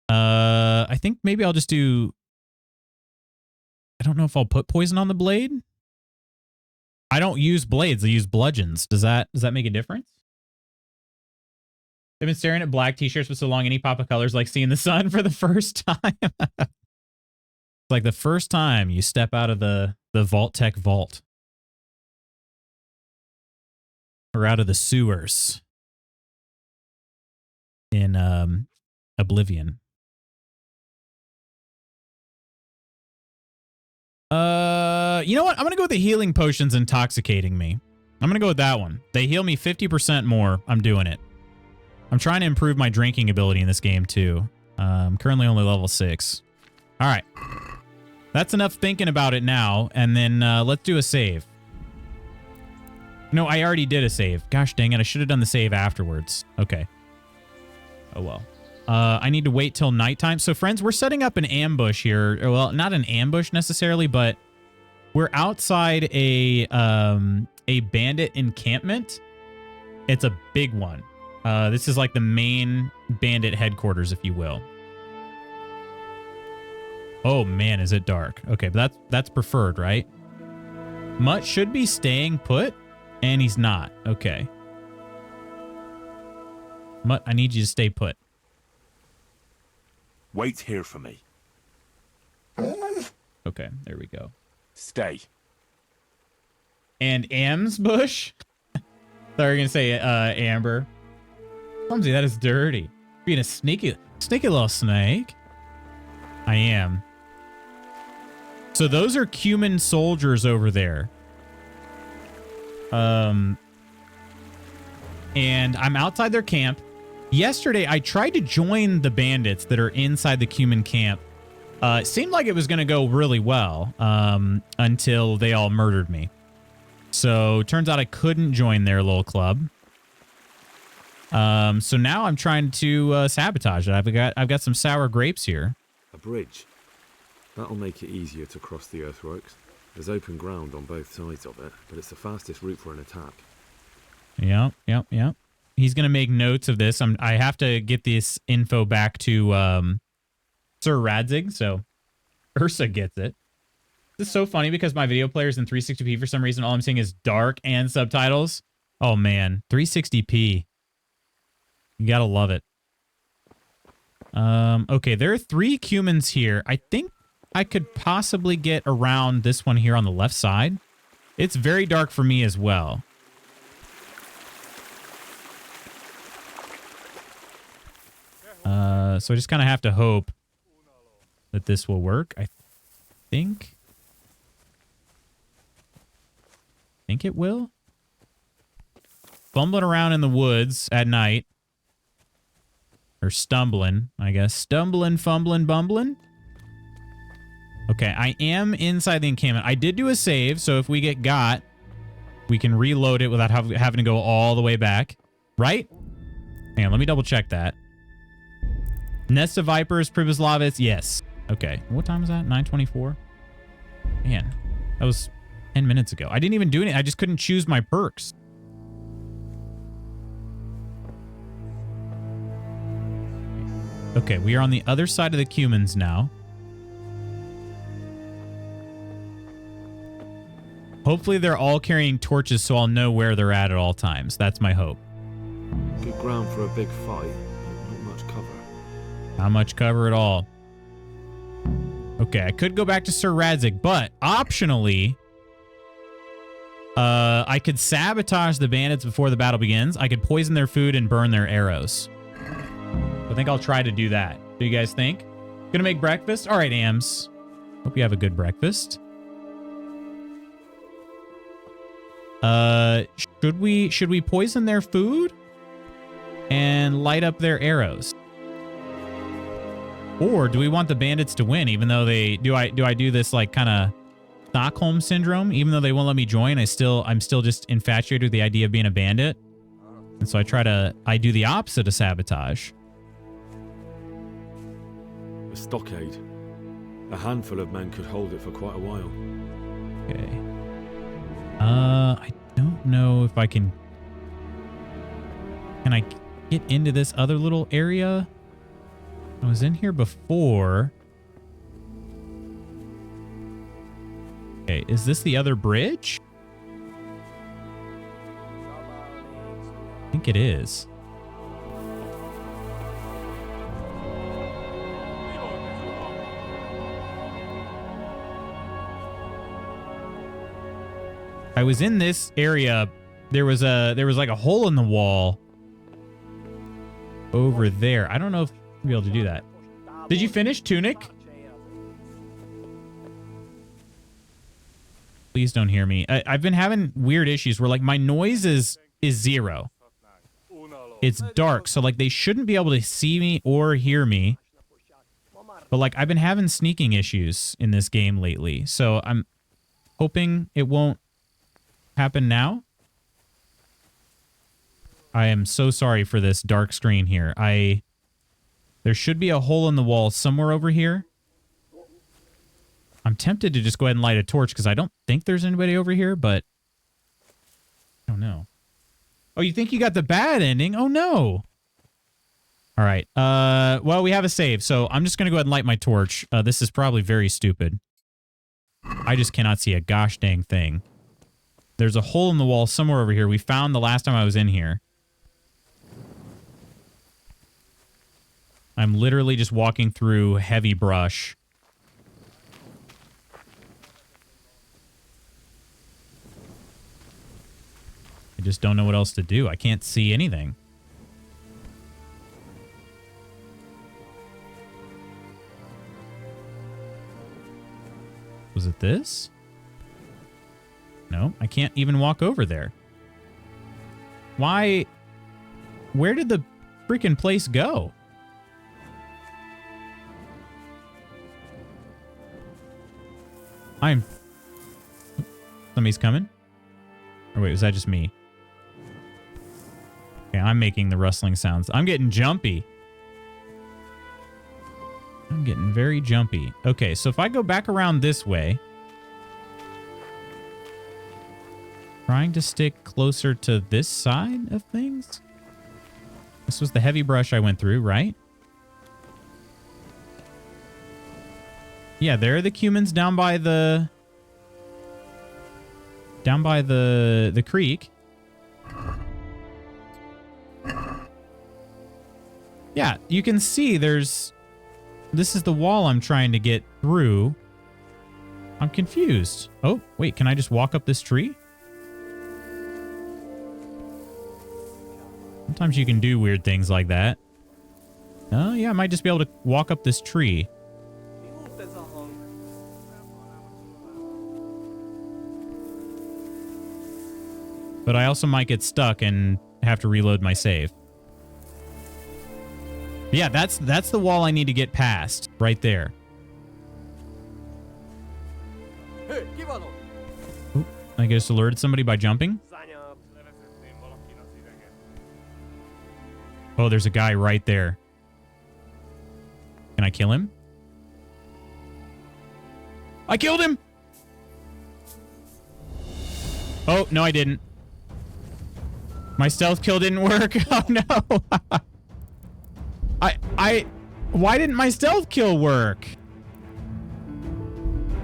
I think maybe I'll just do... I don't know if I'll put poison on the blade. I don't use blades. I use bludgeons. Does that make a difference? I've been staring at black t-shirts for so long, any pop of colors like seeing the sun for the first time. It's like the first time you step out of the Vault Tech vault. Or out of the sewers. In Oblivion. You know what? I'm going to go with the healing potions intoxicating me. I'm going to go with that one. They heal me 50% more. I'm doing it. I'm trying to improve my drinking ability in this game, too. I'm currently only level 6. All right. That's enough thinking about it now, and then let's do a save. No, I already did a save. Gosh dang it, I should have done the save afterwards. Okay. Oh, well. I need to wait till nighttime. So, friends, we're setting up an ambush here. Well, not an ambush necessarily, but we're outside a bandit encampment. It's a big one. This is like the main bandit headquarters, if you will. Oh man, is it dark? Okay, but that's preferred, right? Mutt should be staying put, and he's not. Okay. Mutt, I need you to stay put. Wait here for me. Okay, there we go. Stay. And Amsbush? Thought you were gonna say Amber. Clumsy, that is dirty. Being a sneaky little snake. I am. So those are Cuman soldiers over there. And I'm outside their camp. Yesterday, I tried to join the bandits that are inside the Cuman camp. It seemed like it was going to go really well until they all murdered me. So turns out I couldn't join their little club. So now I'm trying to sabotage it. I've got some sour grapes here. A bridge. That'll make it easier to cross the earthworks. There's open ground on both sides of it, but it's the fastest route for an attack. Yep. He's going to make notes of this. I have to get this info back to Sir Radzig, so Ursa gets it. This is so funny because my video player is in 360p for some reason. All I'm seeing is dark and subtitles. Oh, man. 360p. You got to love it. Okay, there are 3 Cumans here. I think I could possibly get around this one here on the left side. It's very dark for me as well. So I just kind of have to hope that this will work. I think it will. Fumbling around in the woods at night. Or stumbling, I guess. Stumbling, fumbling, bumbling. Okay, I am inside the encampment. I did do a save, so if we get got, we can reload it without having to go all the way back. Right? Hang on, let me double check that. Nest of Vipers, Pribyslavitz, yes. Okay, what time is that? 9:24? Man, that was 10 minutes ago. I didn't even do anything. I just couldn't choose my perks. Okay, we are on the other side of the Cumans now. Hopefully they're all carrying torches so I'll know where they're at all times. That's my hope. Good ground for a big fight, but not much cover. Not much cover at all. Okay, I could go back to Sir Radzig, but optionally, I could sabotage the bandits before the battle begins. I could poison their food and burn their arrows. I think I'll try to do that. Do you guys think? Gonna make breakfast? All right, Ams. Hope you have a good breakfast. Should we poison their food and light up their arrows? Or do we want the bandits to win, even though they do I do this like kind of Stockholm syndrome? Even though they won't let me join, I'm still just infatuated with the idea of being a bandit. And so I do the opposite of sabotage. A stockade. A handful of men could hold it for quite a while. Okay. I don't know if I can... Can I get into this other little area? I was in here before. Okay, is this the other bridge? I think it is. I was in this area. There was like a hole in the wall over there. I don't know if I'll be able to do that. Did you finish Tunic? Please don't hear me. I've been having weird issues where like my noise is 0. It's dark, so like they shouldn't be able to see me or hear me. But like I've been having sneaking issues in this game lately. So I'm hoping it won't happen now. I am so sorry for this dark screen here. There should be a hole in the wall somewhere over here. I'm tempted to just go ahead and light a torch because I don't think there's anybody over here, but I don't know. Oh, you think you got the bad ending? Oh, no. All All right. Well, we have a save, so I'm just going to go ahead and light my torch. This is probably very stupid. I just cannot see a gosh dang thing. There's a hole in the wall somewhere over here. We found the last time I was in here. I'm literally just walking through heavy brush. I just don't know what else to do. I can't see anything. Was it this? No, I can't even walk over there. Why? Where did the freaking place go? Somebody's coming? Or wait, was that just me? Okay, I'm making the rustling sounds. I'm getting jumpy. I'm getting very jumpy. Okay, so if I go back around this way... Trying to stick closer to this side of things? This was the heavy brush I went through, right? Yeah, there are the cumins down by the... Down by the creek. Yeah, you can see there's... This is the wall I'm trying to get through. I'm confused. Oh, wait, can I just walk up this tree? Sometimes you can do weird things like that. Oh, yeah, I might just be able to walk up this tree. But I also might get stuck and have to reload my save. Yeah, that's the wall I need to get past. Right there. Oop, I just alerted somebody by jumping. Oh, there's a guy right there. Can I kill him? I killed him! Oh, no, I didn't. My stealth kill didn't work. Oh, no. Why didn't my stealth kill work?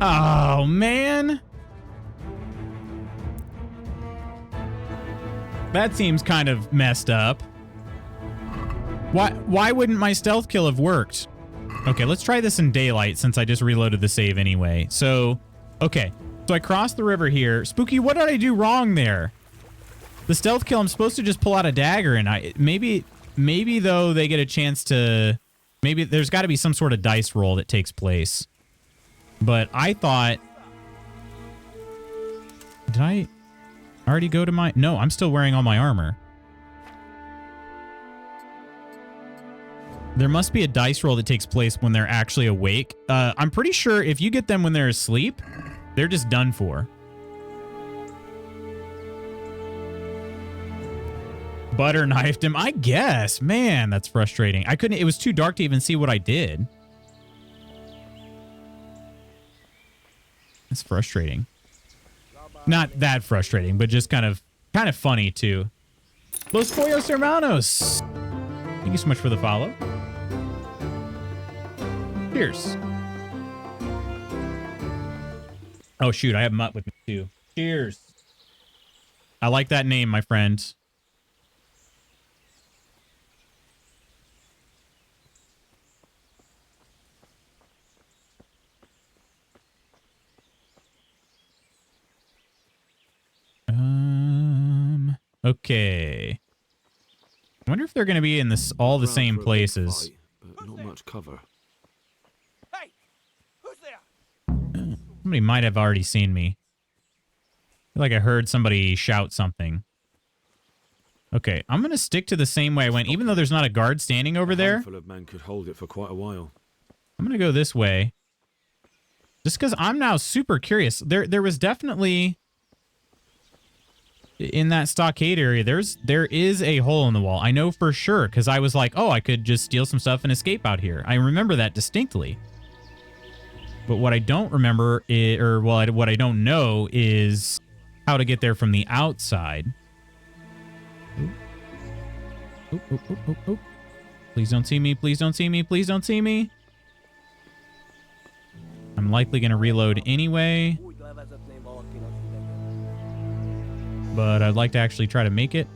Oh, man. That seems kind of messed up. Why wouldn't my stealth kill have worked? Okay, let's try this in daylight since I just reloaded the save anyway. So, okay. So I crossed the river here. Spooky, what did I do wrong there? The stealth kill, I'm supposed to just pull out a dagger and maybe though they get a chance to... Maybe there's got to be some sort of dice roll that takes place. But I thought... Did I already go to my... No, I'm still wearing all my armor. There must be a dice roll that takes place when they're actually awake. I'm pretty sure if you get them when they're asleep, they're just done for. Butter knifed him, I guess. Man, that's frustrating. I couldn't, it was too dark to even see what I did. That's frustrating. Not that frustrating, but just kind of funny too. Los Pollos Hermanos. Thank you so much for the follow. Cheers. Oh shoot, I have Mutt with me too. Cheers. I like that name, my friend. Okay. I wonder if they're going to be in all the same places. But not much cover. Hey, who's there? Somebody might have already seen me. I feel like I heard somebody shout something. Okay, I'm going to stick to the same way I went, even though there's not a guard standing over there. A handful of men could hold it for quite a while. I'm going to go this way. Just because I'm now super curious. There was definitely... In that stockade area, there is a hole in the wall. I know for sure, because I was like, oh, I could just steal some stuff and escape out here. I remember that distinctly. But what I don't remember, what I don't know is how to get there from the outside. Oop. Oop, oop, oop, oop, oop. Please don't see me. Please don't see me. Please don't see me. I'm likely going to reload anyway. But I'd like to actually try to make it.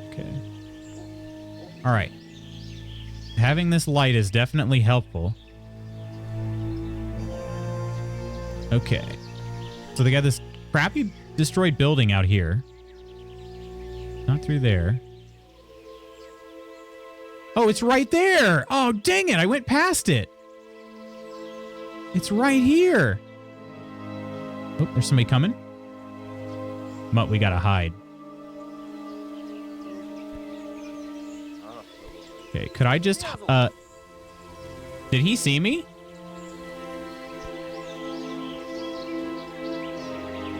Okay. All right. Having this light is definitely helpful. Okay. So they got this crappy destroyed building out here. Not through there. Oh, it's right there. Oh, dang it. I went past it. It's right here. Oh, there's somebody coming. Mutt, we gotta hide. Okay, could I just... Did he see me?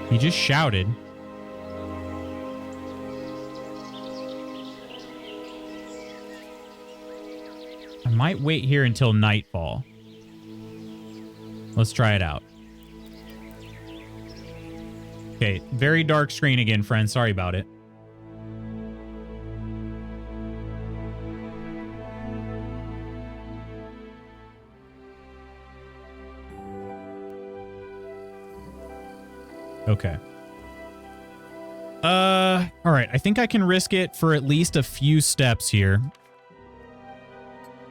He just shouted. I might wait here until nightfall. Let's try it out. Okay, very dark screen again, friends. Sorry about it. Okay. All right. I think I can risk it for at least a few steps here.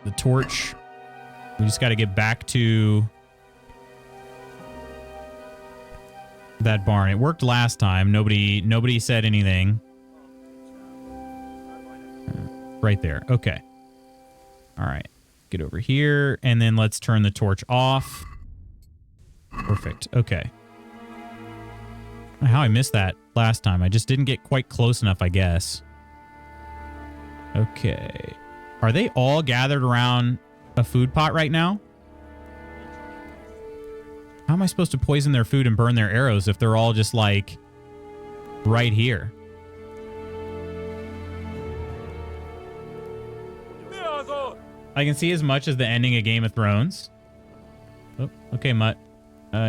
The torch. We just got to get back to that barn. It worked last time. Nobody said anything. Right there. Okay. All right. Get over here, and then let's turn the torch off. Perfect. Okay. I don't know how I missed that last time. I just didn't get quite close enough, I guess. Okay. Are they all gathered around a food pot right now? How am I supposed to poison their food and burn their arrows if they're all just like right here? I can see as much as the ending of Game of Thrones. Oh, okay, Mutt.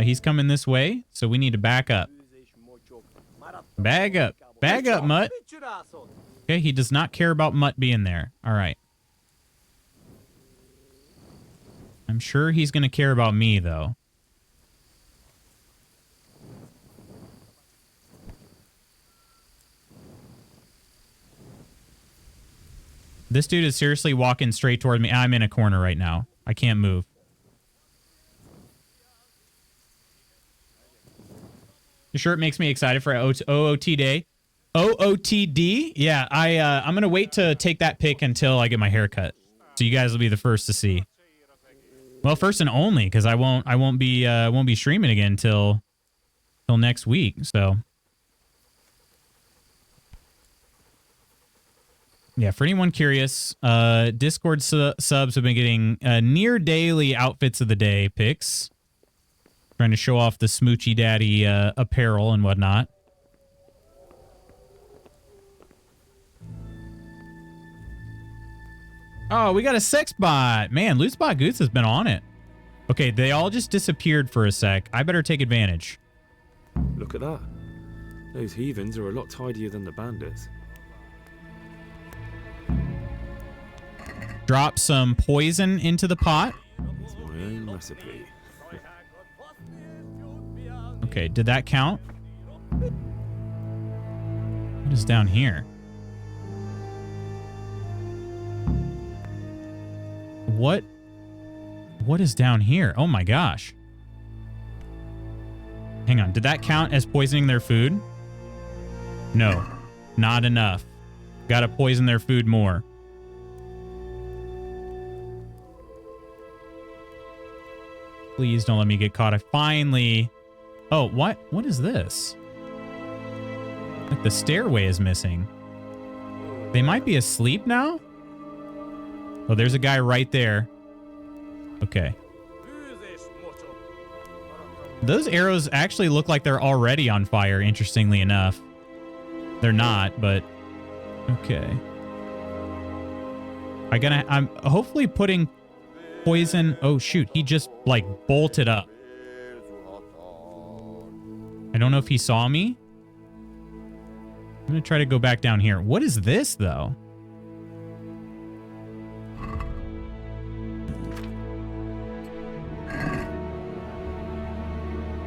He's coming this way, so we need to back up. Bag up. Bag up, Mutt. Okay, he does not care about Mutt being there. All right. I'm sure he's going to care about me, though. This dude is seriously walking straight toward me. I'm in a corner right now. I can't move. You sure it makes me excited for OOT Day? OOTD? Yeah, I'm gonna wait to take that pic until I get my hair cut, so you guys will be the first to see. Well, first and only, because I won't be streaming again till next week. So yeah, for anyone curious, Discord subs have been getting near daily outfits of the day pics. Trying to show off the Smoochy Daddy apparel and whatnot. Oh, we got a sex bot. Man, Lootspot Goose has been on it. Okay, they all just disappeared for a sec. I better take advantage. Look at that. Those heathens are a lot tidier than the bandits. Drop some poison into the pot. It's my own recipe. Okay, did that count? What is down here? What is down here? Oh my gosh. Hang on, did that count as poisoning their food? No, not enough. Gotta poison their food more. Please don't let me get caught. I finally... Oh, what? What is this? Like the stairway is missing. They might be asleep now? Oh, there's a guy right there. Okay. Those arrows actually look like they're already on fire, interestingly enough. They're not, but... Okay. I'm hopefully putting poison... Oh, shoot. He just, like, bolted up. I don't know if he saw me. gonna try to go back down here. What is this though?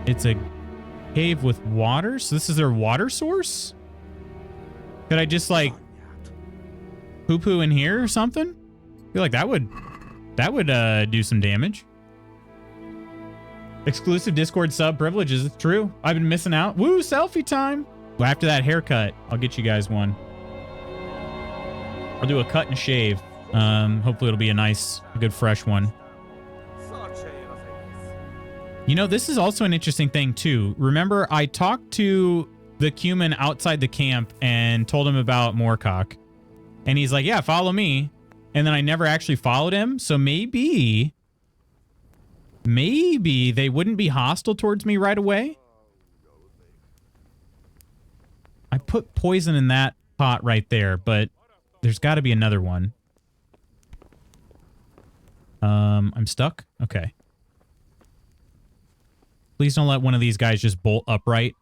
It's a cave with water. So this is their water source? Could I just like poo-poo in here or something? I feel like that would do some damage. Exclusive Discord sub privileges. It's true. I've been missing out. Woo, selfie time. Well, after that haircut, I'll get you guys one. I'll do a cut and shave. Hopefully it'll be a nice, good fresh one. You know, this is also an interesting thing too. Remember, I talked to the Cuman outside the camp and told him about Moorcock. And he's like, yeah, follow me. And then I never actually followed him. So maybe they wouldn't be hostile towards me right away. I put poison in that pot right there, but there's got to be another one. I'm stuck? Okay. Please don't let one of these guys just bolt upright.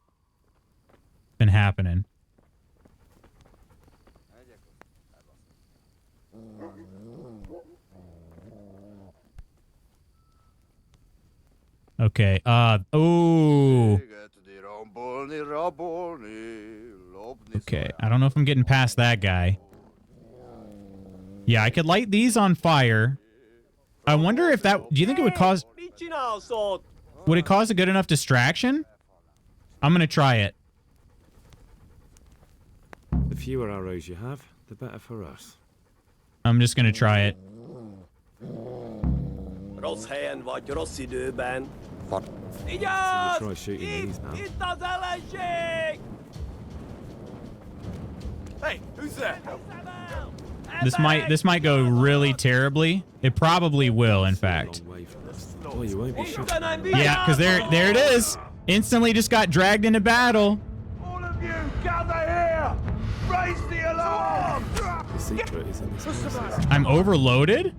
Been happening. Okay. Oh. Okay. I don't know if I'm getting past that guy. Yeah, I could light these on fire. I wonder if that... Do you think it would cause... Would it cause a good enough distraction? I'm going to try it. The fewer arrows you have, the better for us. I'm just going to try it. Rossz helyen vagy, rossz időben. Vigyázz! Try shooting these now. Itt az ellenség! Hey, who's that? This might go really terribly. It probably will, in fact. Oh, you won't be shot. Yeah, because there it is. Instantly just got dragged into battle. All of you, gather here! Raise the alarm! The secret is in this process. I'm overloaded?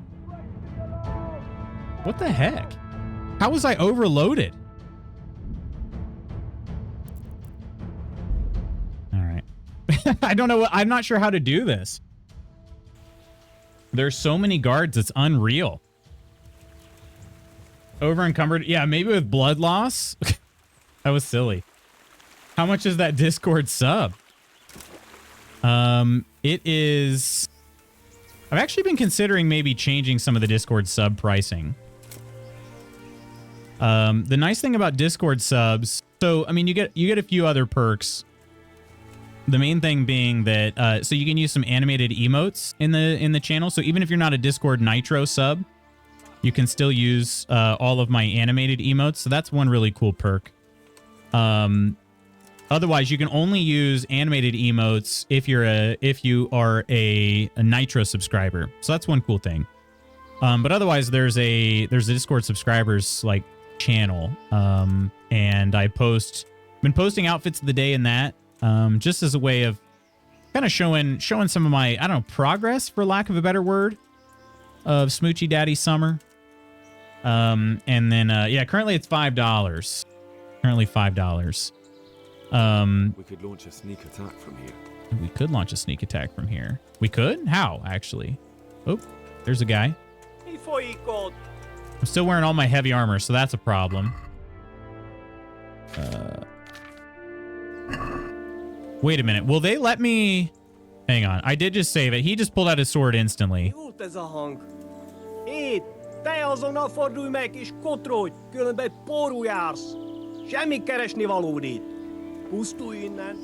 What the heck? How was I overloaded? All right. I don't know. I'm not sure how to do this. There's so many guards. It's unreal. Over encumbered. Yeah, maybe with blood loss. That was silly. How much is that Discord sub? It is... I've actually been considering maybe changing some of the Discord sub pricing. The nice thing about Discord subs... So, I mean, you get a few other perks. The main thing being that... so you can use some animated emotes in the channel. So even if you're not a Discord Nitro sub, you can still use all of my animated emotes. So that's one really cool perk. Otherwise, you can only use animated emotes if you are a Nitro subscriber. So that's one cool thing. But otherwise, there's a Discord subscribers like channel, and I've been posting outfits of the day in that, just as a way of kind of showing some of my, I don't know, progress, for lack of a better word, of Smoochy Daddy Summer. And then yeah, currently it's $5. Currently $5. We could launch a sneak attack from here. We could launch a sneak attack from here. We could? How, actually? Oh, there's a guy. I'm still wearing all my heavy armor, so that's a problem. Wait a minute. Will they let me... Hang on. I did just save it. He just pulled out his sword instantly. Te azonnal fordulj meg és kotrodj, különben porul jársz. Semmi keresni valód itt. Pusztulj innen.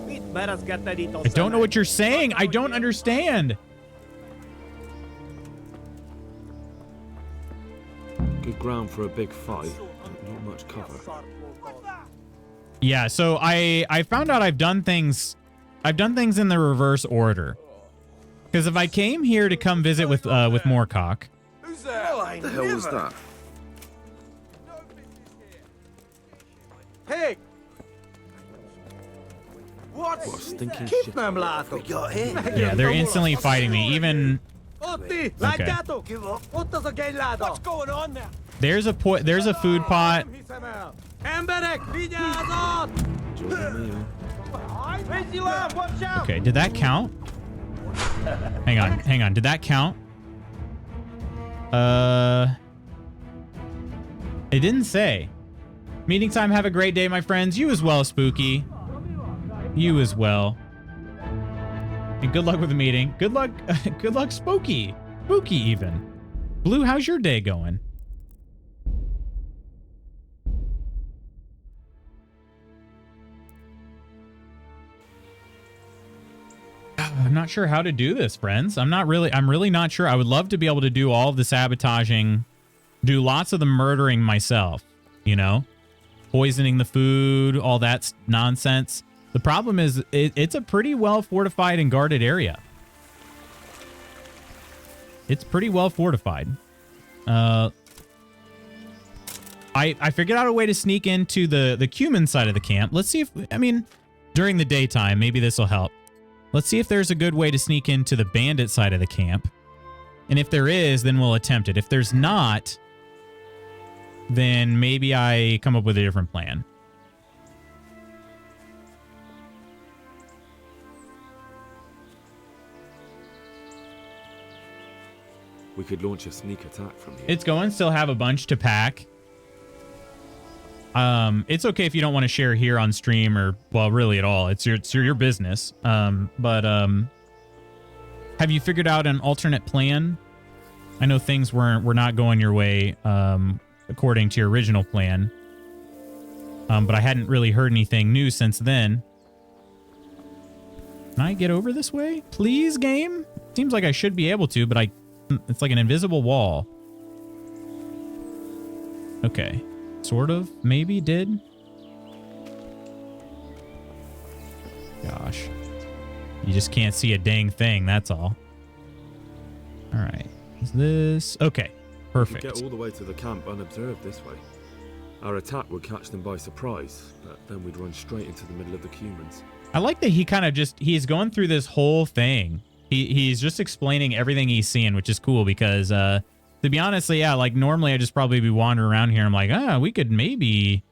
Mit merezgeted itt a I don't know what you're saying. I don't understand. Good ground for a big fight, but not much cover. Yeah, so I found out I've done things in the reverse order. Because if I came here to come visit with Moorcock. Who's that? What the hell was that? Pig! What a stinking Kit shit. nem látok. Yeah, they're instantly fighting me. Even Otti, látjátok? Ott az a gegyláda. What's going on there? there's a food pot. Nem hiszem el. Emberek, vigyázat! Enjoy the meal. Okay, did that count? Hang on. Did that count? It didn't say. Meeting time. Have a great day, my friends. You as well, Spooky. You as well. And good luck with the meeting. Good luck, good luck, Spooky. Spooky even. Blue, how's your day going? I'm not sure how to do this, friends. I'm really not sure. I would love to be able to do all of the sabotaging, do lots of the murdering myself, you know, poisoning the food, all that nonsense. The problem is it's a pretty well fortified and guarded area. It's pretty well fortified. I figured out a way to sneak into the cumin side of the camp. Let's see if, I mean, during the daytime, maybe this will help. Let's see if there's a good way to sneak into the bandit side of the camp. And if there is, then we'll attempt it. If there's not, then maybe I come up with a different plan. We could launch a sneak attack from here. It's going. Still have a bunch to pack. It's okay if you don't want to share here on stream or, well, really at all. It's your business. But have you figured out an alternate plan? I know things were not going your way, according to your original plan. But I hadn't really heard anything new since then. Can I get over this way? Please, game? Seems like I should be able to, but it's like an invisible wall. Okay. Sort of. Maybe did. Gosh. You just can't see a dang thing, that's all. All right. Is this... Okay. Perfect. We could get all the way to the camp unobserved this way. Our attack would catch them by surprise, but then we'd run straight into the middle of the humans. I like that he kind of just... He's going through this whole thing. He's just explaining everything he's seeing, which is cool because... to be honest, yeah, like normally I'd just probably be wandering around here. I'm like, we could maybe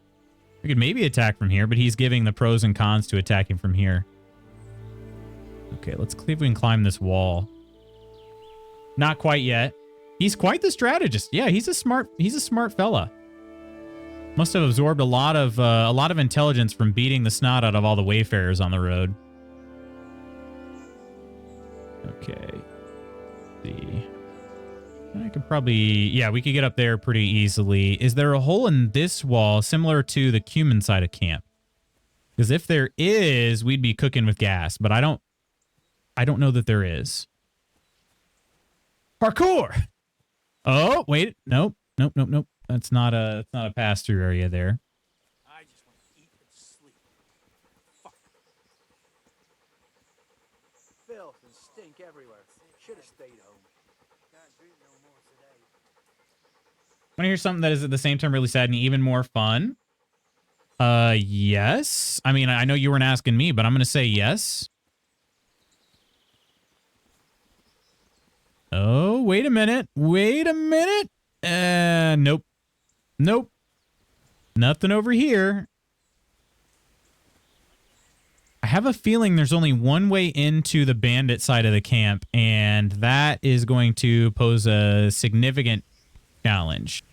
attack from here, but he's giving the pros and cons to attacking from here. Okay, let's see if we can climb this wall. Not quite yet. He's quite the strategist. Yeah, he's a smart fella. Must have absorbed a lot of intelligence from beating the snot out of all the wayfarers on the road. Okay. Let's see. I could probably... Yeah, we could get up there pretty easily. Is there a hole in this wall similar to the cumin side of camp? Because if there is, we'd be cooking with gas. But I don't know that there is. Parkour! Oh, wait. Nope. That's not a pass-through area there. I just want to eat and sleep. Fuck. Filth and stink everywhere. Should have stayed home. Want to hear something that is at the same time really sad and even more fun? Yes. I mean, I know you weren't asking me, but I'm going to say yes. Oh, wait a minute. Nope. Nothing over here. I have a feeling there's only one way into the bandit side of the camp, and that is going to pose a significant challenge.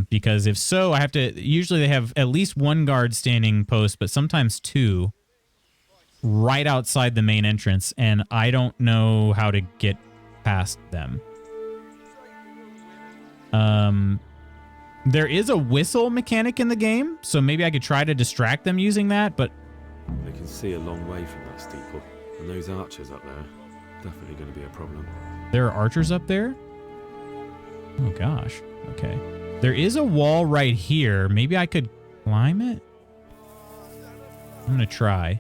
Because if so, I have to... Usually they have at least one guard standing post, but sometimes two right outside the main entrance, and I don't know how to get past them. There is a whistle mechanic in the game, so maybe I could try to distract them using that, but... They can see a long way from that steeple, and those archers up there, definitely going to be a problem. There are archers up there? Oh, gosh. Okay. There is a wall right here. Maybe I could climb it? I'm going to try.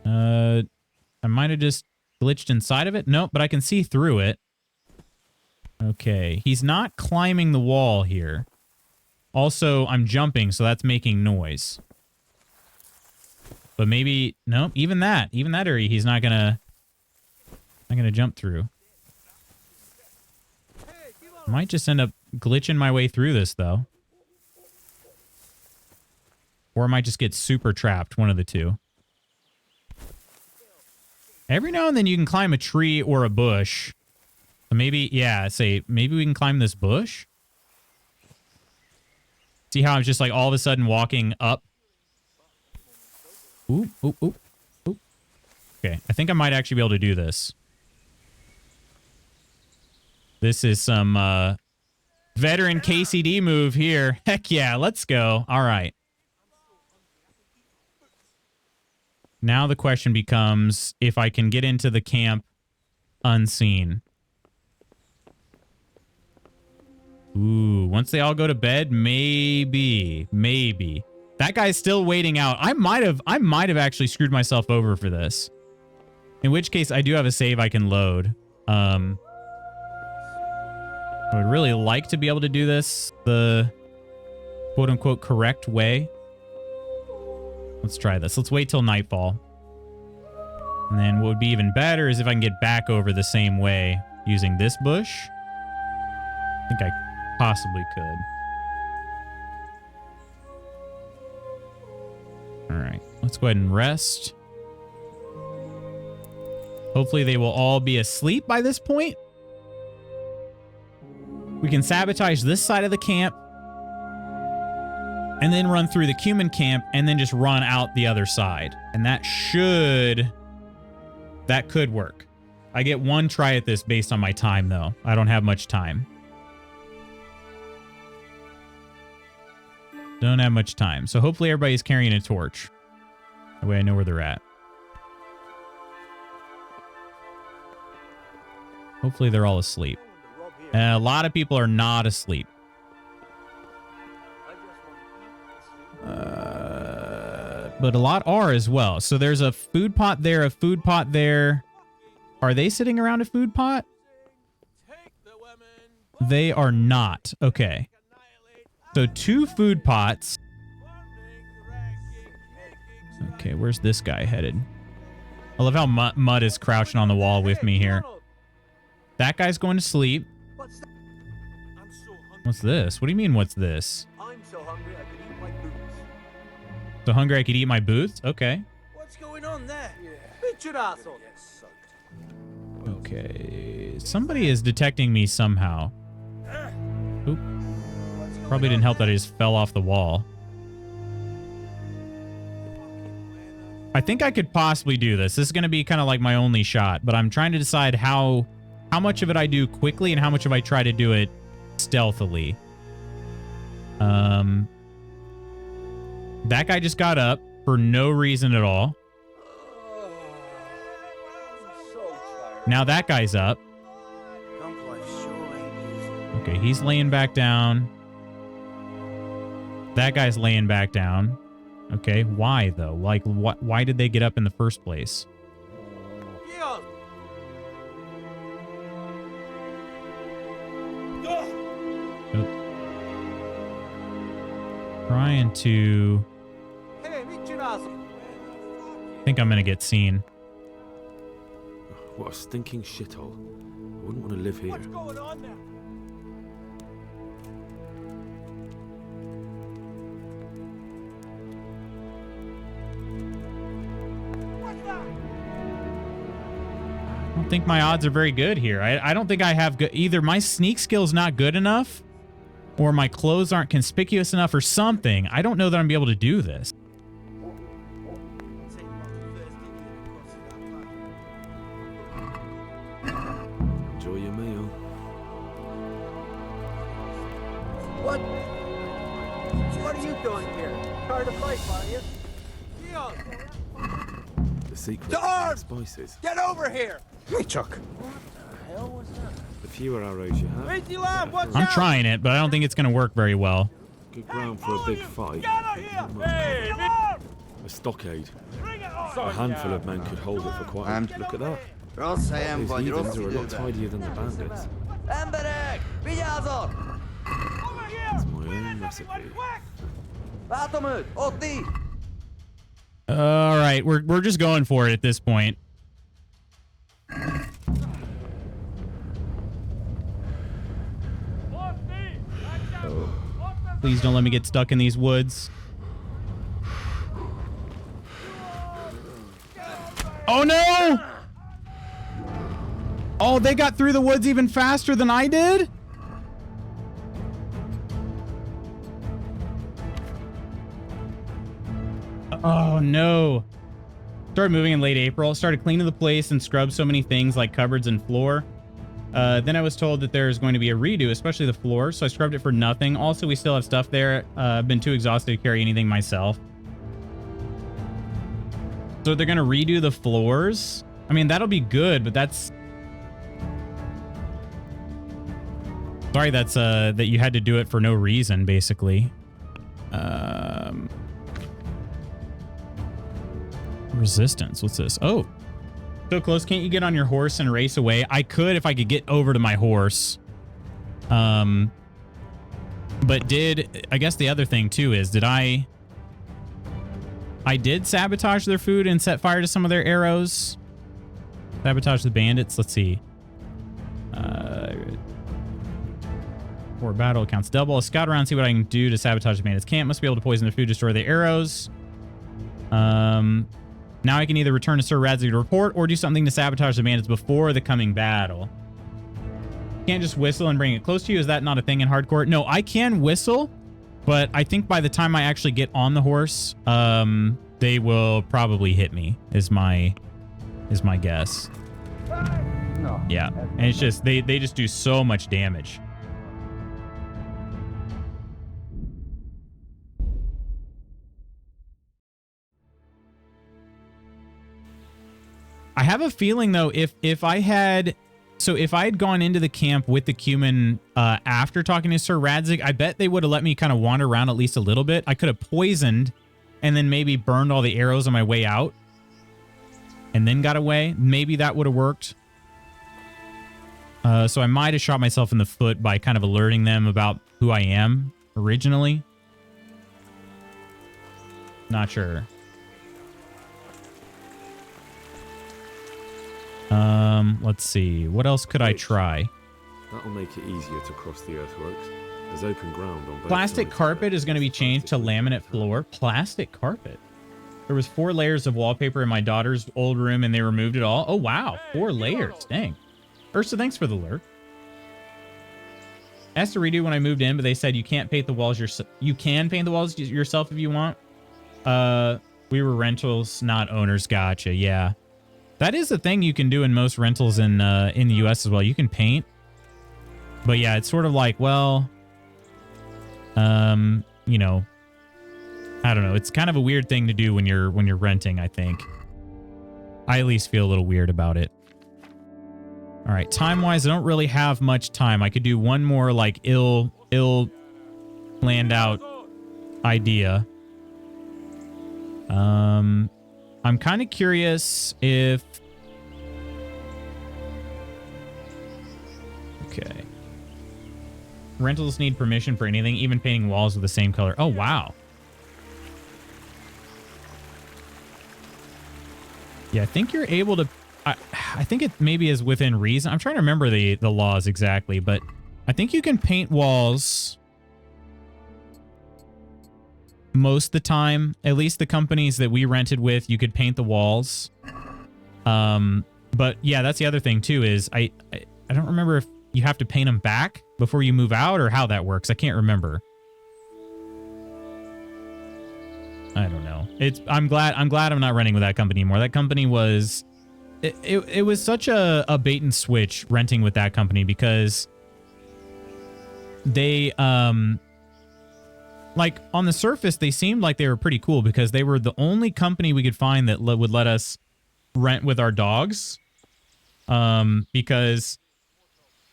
I might have just glitched inside of it. Nope, but I can see through it. Okay. He's not climbing the wall here. Also, I'm jumping, so that's making noise. But maybe... Nope, even that area he's not going to jump through. Might just end up glitching my way through this, though. Or I might just get super trapped, one of the two. Every now and then you can climb a tree or a bush. So maybe, yeah, maybe we can climb this bush? See how I'm just like all of a sudden walking up? Oop, oop, oop, oop. Okay, I think I might actually be able to do this. This is some veteran KCD move here. Heck yeah, let's go. All right. Now the question becomes if I can get into the camp unseen. Ooh, once they all go to bed, maybe. That guy's still waiting out. I might have actually screwed myself over for this. In which case, I do have a save I can load. I would really like to be able to do this the quote-unquote correct way. Let's try this. Let's wait till nightfall. And then what would be even better is if I can get back over the same way using this bush. I think I possibly could. All right, let's go ahead and rest. Hopefully they will all be asleep by this point. We can sabotage this side of the camp and then run through the Cumin camp and then just run out the other side. And that could work. I get one try at this based on my time though. I don't have much time. Don't have much time. So hopefully everybody's carrying a torch. That way I know where they're at. Hopefully they're all asleep. A lot of people are not asleep. But a lot are as well. So there's a food pot there, a food pot there. Are they sitting around a food pot? They are not. Okay. So 2 food pots. Okay, where's this guy headed? I love how Mud is crouching on the wall with me here. That guy's going to sleep. What's this? What do you mean, what's this? I'm so hungry I could eat my boots. So hungry I could eat my boots? Okay. What's going on there? Picture asshole. Okay. Somebody is detecting me somehow. Oop. Probably didn't help that I just fell off the wall. I think I could possibly do this. This is going to be kind of like my only shot, but I'm trying to decide how much of it I do quickly and how much of I try to do it stealthily. That guy just got up for no reason at all. Now that guy's up. Okay, he's laying back down. That guy's laying back down. Okay, why though? Like, why did they get up in the first place? Trying to... I think I'm gonna get seen. What a stinking shithole. I wouldn't want to live here. What's going on there? I don't think my odds are very good here. I don't think I have good... Either my sneak skill's not good enough, or my clothes aren't conspicuous enough, or something. I don't know that I'm gonna be able to do this. Enjoy your meal. What are you doing here? Tired of fight, are you? The secret Dog! spices. Get over here! Hey, Chuck. The fewer arrows you have, I'm trying it, but I don't think it's gonna work very well. good ground for a big fight. A stockade. A handful of men could hold it for quite a... Look at that. These heathens are a lot tidier than the bandits. It's my own recipe. All right, we're just going for it at this point. Please don't let me get stuck in these woods. Oh no! Oh, they got through the woods even faster than I did? Oh no. Started moving in late April. Started cleaning the place and scrubbed so many things like cupboards and floor. Then I was told that there's going to be a redo, especially the floor, so I scrubbed it for nothing. Also, we still have stuff there. I've been too exhausted to carry anything myself. So they're going to redo the floors? I mean, that'll be good, but that's... Sorry, that's that you had to do it for no reason, basically. Resistance, what's this? Oh. So close, can't you get on your horse and race away? I could if I could get over to my horse. But I guess the other thing too is, I did sabotage their food and set fire to some of their arrows. Sabotage the bandits, let's see. For battle counts double. Scout around, see what I can do to sabotage the bandits' camp. Must be able to poison their food, destroy their arrows. Now I can either return to Sir Radzig to report or do something to sabotage the bandits before the coming battle. Can't just whistle and bring it close to you. Is that not a thing in hardcore? No, I can whistle, but I think by the time I actually get on the horse, they will probably hit me, is my guess. No. Yeah, and it's just, they just do so much damage. I have a feeling though, if I had gone into the camp with the Cumin after talking to Sir Radzig, I bet they would have let me kind of wander around at least a little bit. I could have poisoned and then maybe burned all the arrows on my way out and then got away. Maybe that would have worked. So I might have shot myself in the foot by kind of alerting them about who I am originally. Not sure. Let's see. What else could I try? That'll make it easier to cross the earthworks. There's open ground on both Plastic sides. carpet is going to be changed to laminate floor. Plastic carpet. There was 4 layers of wallpaper in my daughter's old room and they removed it all. Oh, wow. 4 layers. Dang. Ursa, thanks for the lurk. Asked to redo when I moved in, but they said you can't paint the walls yourself. You can paint the walls yourself if you want. We were rentals, not owners. Gotcha. Yeah. That is a thing you can do in most rentals in the US as well. You can paint. But yeah, it's sort of like, well, you know, I don't know. It's kind of a weird thing to do when you're renting, I think. I at least feel a little weird about it. All right, time-wise, I don't really have much time. I could do one more like ill planned out idea. I'm kind of curious if... Okay. Rentals need permission for anything, even painting walls with the same color. Oh, wow. Yeah, I think you're able to... I think it maybe is within reason. I'm trying to remember the laws exactly, but I think you can paint walls most of the time. At least the companies that we rented with, you could paint the walls. But yeah, that's the other thing too, is I don't remember if you have to paint them back before you move out or how that works. I can't remember. I don't know. I'm glad I'm not renting with that company anymore. That company was it was such a bait and switch renting with that company, because they like on the surface they seemed like they were pretty cool because they were the only company we could find that would let us rent with our dogs. Because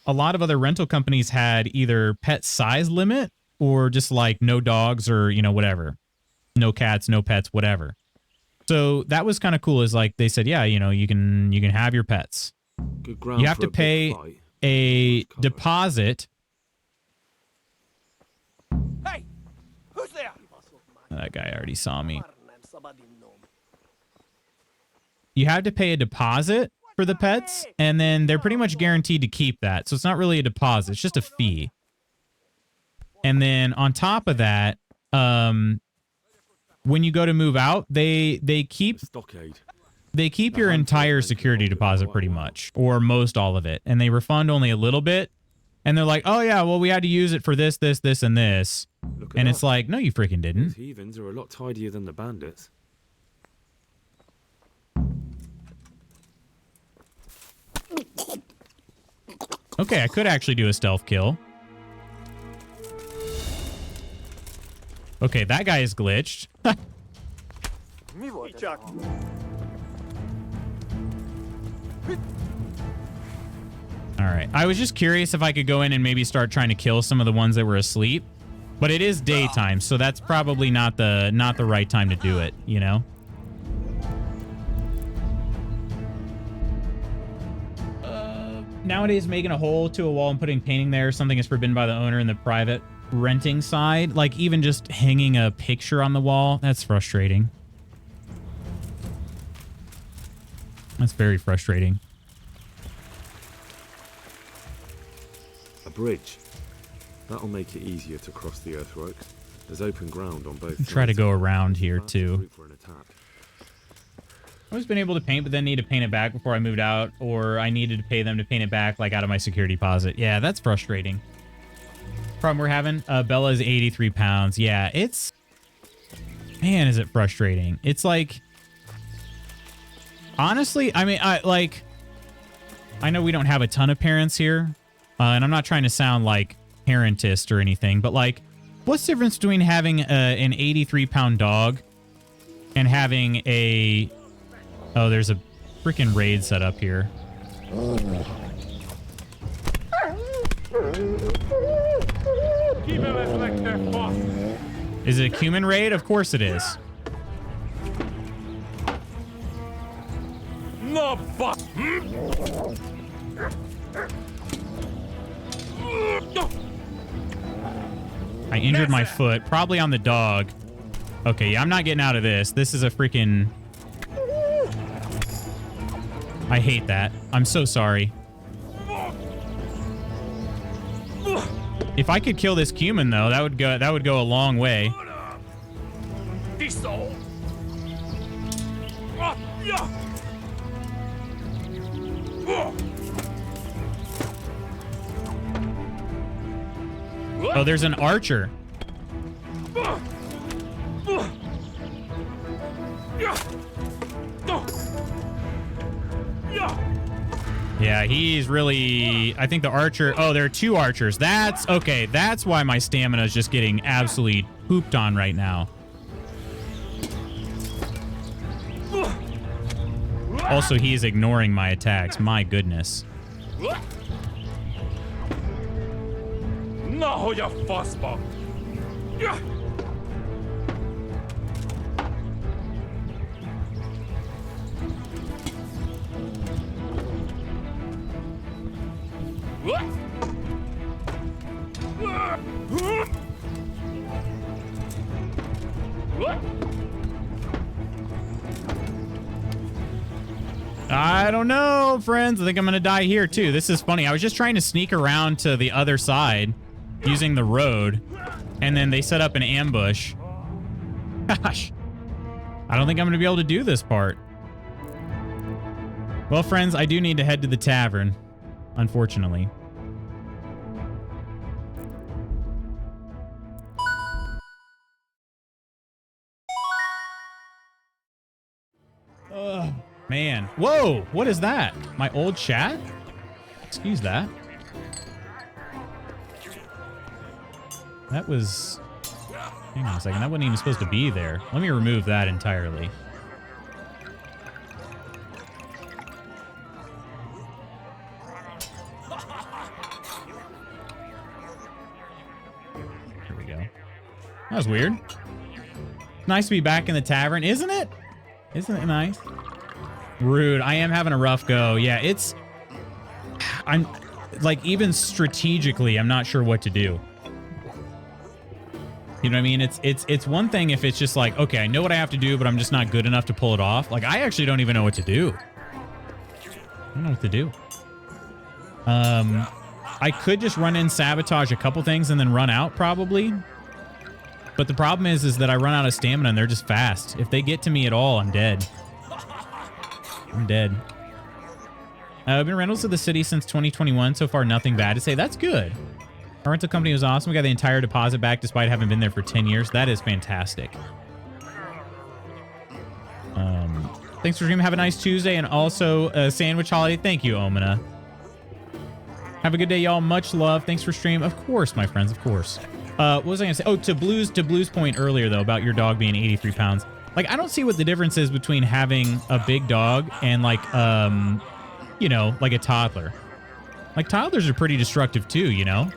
a lot of other rental companies had either pet size limit or just like no dogs or, you know, whatever. No cats, no pets, whatever. So that was kind of cool, is like they said, yeah, you know, you can have your pets. Good ground You have for to a big pay fight. a deposit. Hey! Who's there? That guy already saw me. You have to pay a deposit for the pets, and then they're pretty much guaranteed to keep that. So it's not really a deposit, it's just a fee. And then on top of that, when you go to move out, they keep... Stockade. they keep your entire security deposit pretty much, or most all of it, and they refund only a little bit. And they're like, oh yeah, well, we had to use it for this, this, this, and this. And it's like, no, you freaking didn't. Those heathens are a lot tidier than the bandits. Okay, I could actually do a stealth kill. Okay, that guy is glitched. All right. I was just curious if I could go in and maybe start trying to kill some of the ones that were asleep. But it is daytime, so that's probably not the right time to do it, you know? Nowadays, making a hole to a wall and putting painting there, something is forbidden by the owner in the private renting side. Like, even just hanging a picture on the wall, that's frustrating. That's very frustrating. A bridge. That'll make it easier to cross the Earthwork. There's open ground on both sides. Try to go around here, too. For an attack. I've always been able to paint, but then need to paint it back before I moved out, or I needed to pay them to paint it back, like, out of my security deposit. Yeah, that's frustrating. Problem we're having? Bella is 83 pounds. Yeah, it's... Man, is it frustrating. It's like... Honestly, I mean, I know we don't have a ton of parents here, and I'm not trying to sound like parentist or anything, but, like, what's the difference between having an 83-pound dog and having a... Oh, there's a freaking raid set up here. Is it a human raid? Of course it is. No, fuck. I injured my foot, probably on the dog. Okay, yeah, I'm not getting out of this. This is a freaking... I hate that. I'm so sorry. If I could kill this cumin, though, that would go a long way. Oh, there's an archer. Yeah, he's really... I think the archer... Oh, there are two archers. That's... Okay, that's why my stamina is just getting absolutely pooped on right now. Also, he is ignoring my attacks. My goodness. No, you fussball. I don't know, friends. I think I'm going to die here, too. This is funny. I was just trying to sneak around to the other side using the road, and then they set up an ambush. Gosh. I don't think I'm going to be able to do this part. Well, friends, I do need to head to the tavern, unfortunately. Ugh. Man. Whoa! What is that? My old chat? Excuse that. That was... Hang on a second. That wasn't even supposed to be there. Let me remove that entirely. Here we go. That was weird. Nice to be back in the tavern, isn't it? Isn't it nice? Rude. I am having a rough go. Yeah, it's... I'm... Like, even strategically, I'm not sure what to do. You know what I mean? It's one thing if it's just like, okay, I know what I have to do, but I'm just not good enough to pull it off. Like, I actually don't even know what to do. I don't know what to do. I could just run in, sabotage a couple things, and then run out, probably. But the problem is that I run out of stamina, and they're just fast. If they get to me at all, I'm dead. I'm dead. I've been rentals of the city since 2021. So far, nothing bad to say. That's good. Our rental company was awesome. We got the entire deposit back despite having been there for 10 years. That is fantastic. Thanks for streaming. Have a nice Tuesday and also a sandwich holiday. Thank you, Omina. Have a good day, y'all. Much love. Thanks for stream. Of course, my friends. Of course. What was I going to say? Oh, to Blue's point earlier, though, about your dog being 83 pounds. Like, I don't see what the difference is between having a big dog and, like, you know, like a toddler. Like, toddlers are pretty destructive, too, you know?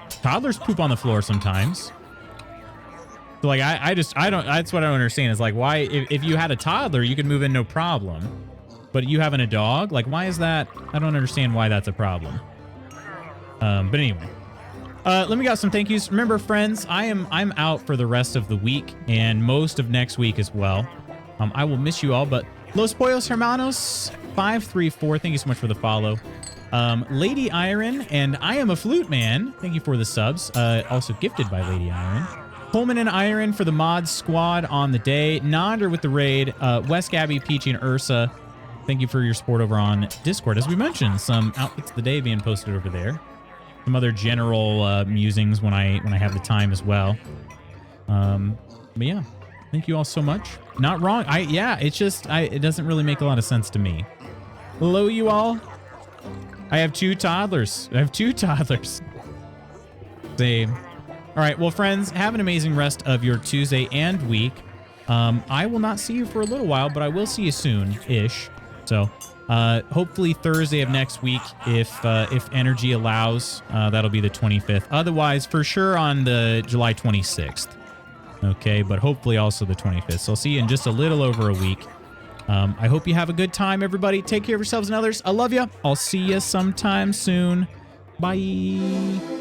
Toddlers poop on the floor sometimes. So, like, I don't, that's what I don't understand is, like, why, if you had a toddler, you could move in no problem. But you having a dog, like, why is that? I don't understand why that's a problem. But anyway, let me got some thank yous. Remember, friends, I'm out for the rest of the week and most of next week as well. I will miss you all, but Los Pollos Hermanos 534, thank you so much for the follow. Lady Iron and I Am a Flute Man, thank you for the subs. Also gifted by Lady Iron. Coleman and Iron for the mod squad on the day. Nonder with the raid. West Gabby, Peachy, and Ursa. Thank you for your support over on Discord. As we mentioned, some outfits of the day being posted over there. Some other general musings when I have the time as well. But yeah, thank you all so much. Not wrong. It's just it doesn't really make a lot of sense to me. Hello, you all. I have two toddlers. Same. All right, well, friends, have an amazing rest of your Tuesday and week. I will not see you for a little while, but I will see you soon-ish. So hopefully Thursday of next week, if energy allows, that'll be the 25th. Otherwise, for sure on the July 26th. Okay, but hopefully also the 25th. So I'll see you in just a little over a week. I hope you have a good time, everybody. Take care of yourselves and others. I love you. I'll see you sometime soon. Bye.